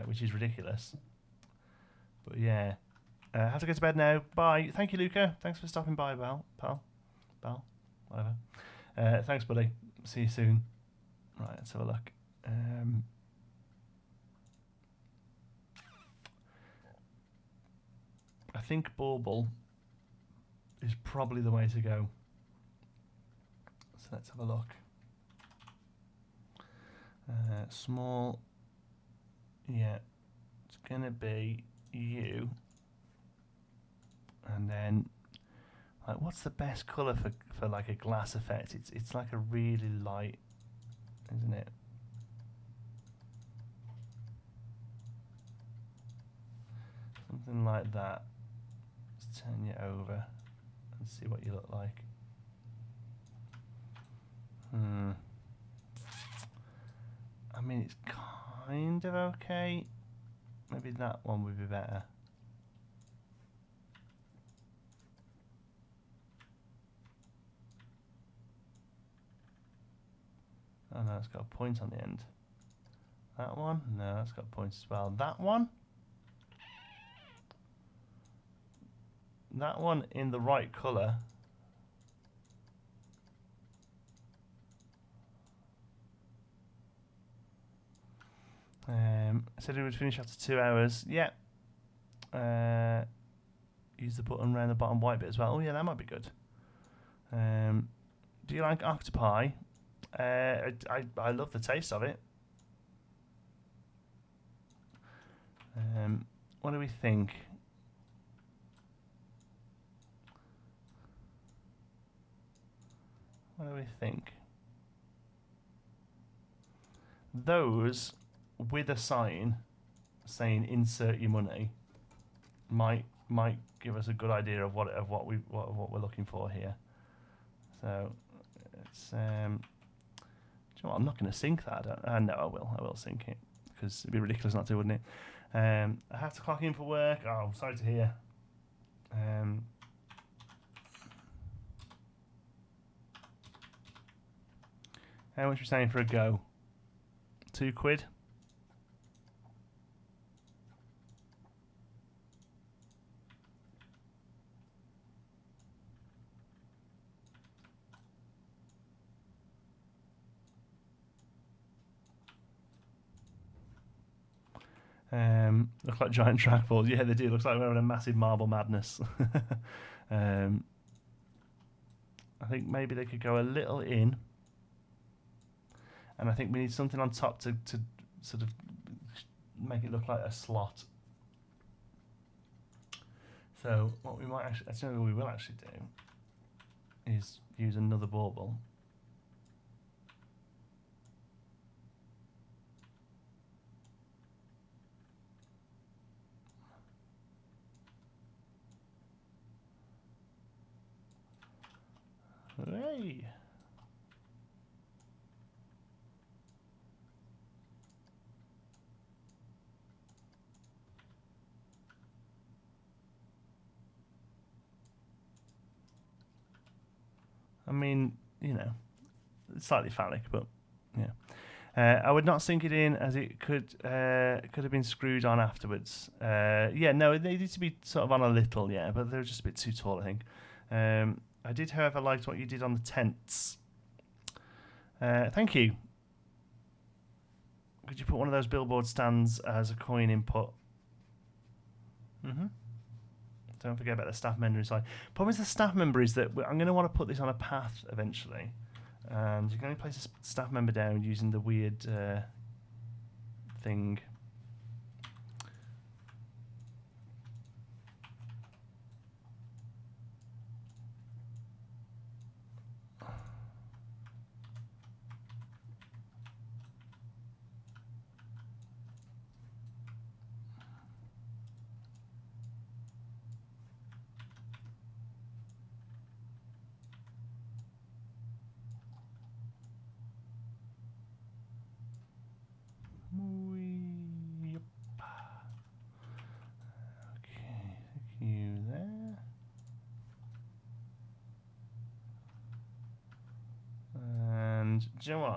which is ridiculous. But yeah, I have to go to bed now. Bye. Thank you, Luca. Thanks for stopping by, pal, whatever. Thanks, buddy. See you soon. Right, let's have a look. I think bauble is probably the way to go. So let's have a look. Small, yeah, it's gonna be you. And then, like, what's the best colour for like a glass effect? It's like a really light, isn't it? Something like that. Let's turn you over and see what you look like. I mean, it's kind of okay. Maybe that one would be better. Oh no, it's got a point on the end. That one? No, that's got points as well. That one? That one in the right colour. Said it would finish after 2 hours. Yeah. Use the button around the bottom white bit as well. Oh yeah, that might be good. Do you like octopi? I love the taste of it. What do we think? What do we think? Those with a sign saying "insert your money" might give us a good idea of what we're looking for here. So it's do you know what, I'm not going to sync that. No, I will sync it because it'd be ridiculous not to, wouldn't it? I have to clock in for work. Oh, sorry to hear. How much are we saying for a go? £2? Look like giant trackballs. Yeah, they do. Looks like we're having a massive marble madness. I think maybe they could go a little in. And I think we need something on top to sort of make it look like a slot. So what we might actually, what we will actually do is use another bauble. Hey! I mean, you know, it's slightly phallic, but yeah. I would not sink it in as it could have been screwed on afterwards. Yeah, no, they need to be sort of on a little, yeah, but they're just a bit too tall, I think. I did, however, liked what you did on the tents. Thank you. Could you put one of those billboard stands as a coin input? Don't forget about the staff member inside. Problem is the staff member is that I'm going to want to put this on a path eventually. And you can only place a staff member down using the weird thing. Yep. Okay, you there. And do you know what?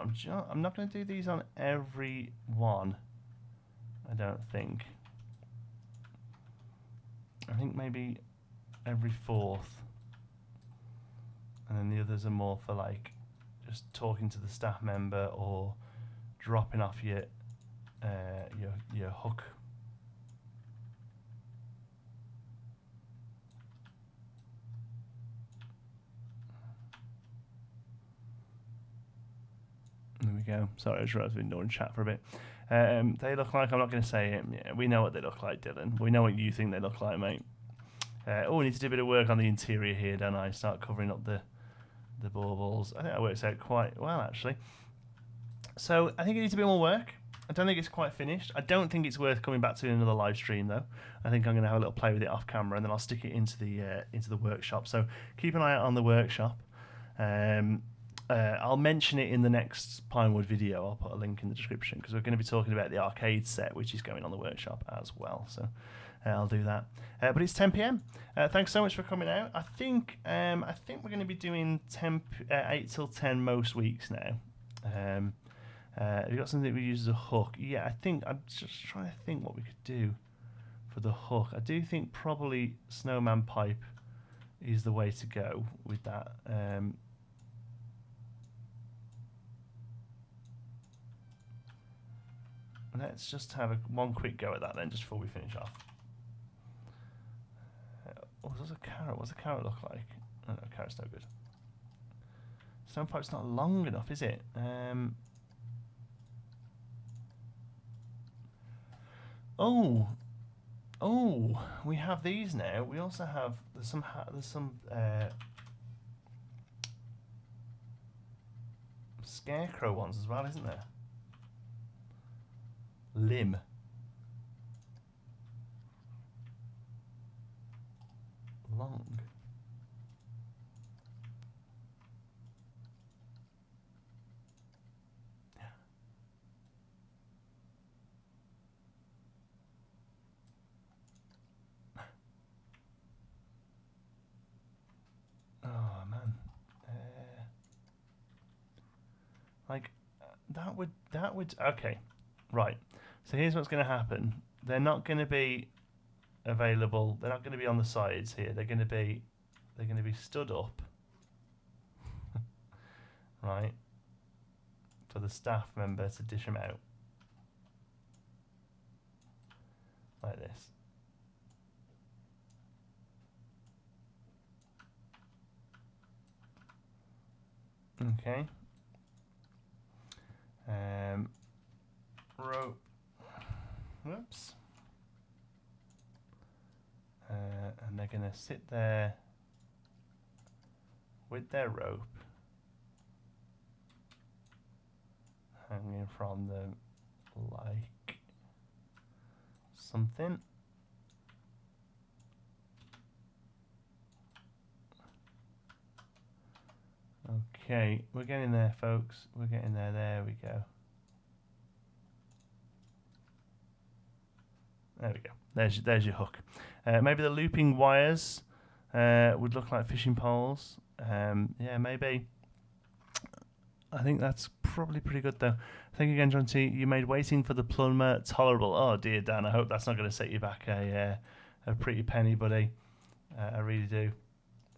I'm not going to do these on every one. I don't think. I think maybe every fourth. And then the others are more for like just talking to the staff member or dropping off your hook. There we go. Sorry, I just realised I've been ignoring chat for a bit. They look like, I'm not going to say it. Yeah, we know what they look like, Dylan. We know what you think they look like, mate. We need to do a bit of work on the interior here, don't I? Start covering up the baubles. I think that works out quite well, actually. So I think it needs a bit more work. I don't think it's quite finished. I don't think it's worth coming back to another live stream though. I think I'm going to have a little play with it off camera, and then I'll stick it into the workshop. So keep an eye out on the workshop. I'll mention it in the next Pinewood video. I'll put a link in the description because we're going to be talking about the arcade set, which is going on the workshop as well. So I'll do that. But it's 10 p.m. Thanks so much for coming out. I think we're going to be doing 8 till 10 most weeks now. Have you got something that we use as a hook? Yeah, I think I'm just trying to think what we could do for the hook. I do think probably snowman pipe is the way to go with that. Let's just have one quick go at that then, just before we finish off. Oh, there's a carrot. What's a carrot look like? Oh, no, carrot's no good. Stone pipe's not long enough, is it? Oh, we have these now. We also have there's some scarecrow ones as well, isn't there? Limb. Long. Oh man, like that would okay, right. So here's what's going to happen. They're not going to be available. They're not going to be on the sides here. They're going to be stood up, right, for the staff member to dish them out. like this. Okay. Rope. Whoops. And they're going to sit there with their rope hanging from them like something. Okay, we're getting there, folks. We're getting there. There we go. There we go. There's your hook. Maybe the looping wires would look like fishing poles. Yeah, maybe. I think that's probably pretty good, though. Thank you again, John T. You made waiting for the plumber tolerable. Oh, dear, Dan. I hope that's not going to set you back a pretty penny, buddy. I really do.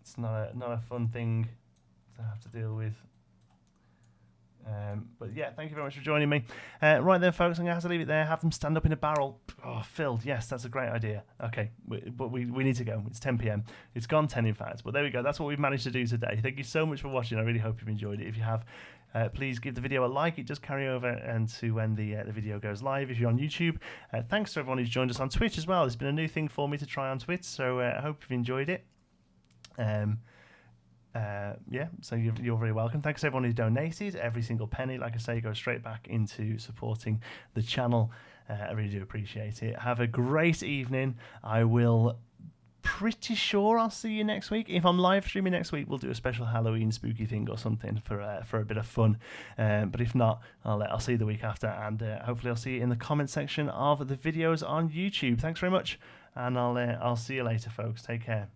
It's not a fun thing to have to deal with. But yeah, thank you very much for joining me. Right then, folks, I'm going to have to leave it there. Have them stand up in a barrel. Oh, filled. Yes, that's a great idea. Okay, but we need to go. It's 10 p.m. It's gone 10 in fact. But there we go. That's what we've managed to do today. Thank you so much for watching. I really hope you've enjoyed it. If you have, please give the video a like. It does carry over and to when the video goes live if you're on YouTube. Thanks to everyone who's joined us on Twitch as well. It's been a new thing for me to try on Twitch, so I hope you've enjoyed it. Yeah, so you're very welcome. Thanks to everyone who donated. Every single penny, like I say, goes straight back into supporting the channel. I really do appreciate it. Have a great evening. I will pretty sure I'll see you next week. If I'm live streaming next week, we'll do a special Halloween spooky thing or something for a bit of fun. But if not, I'll see you the week after, and hopefully I'll see you in the comment section of the videos on YouTube. Thanks very much, and I'll see you later, folks. Take care.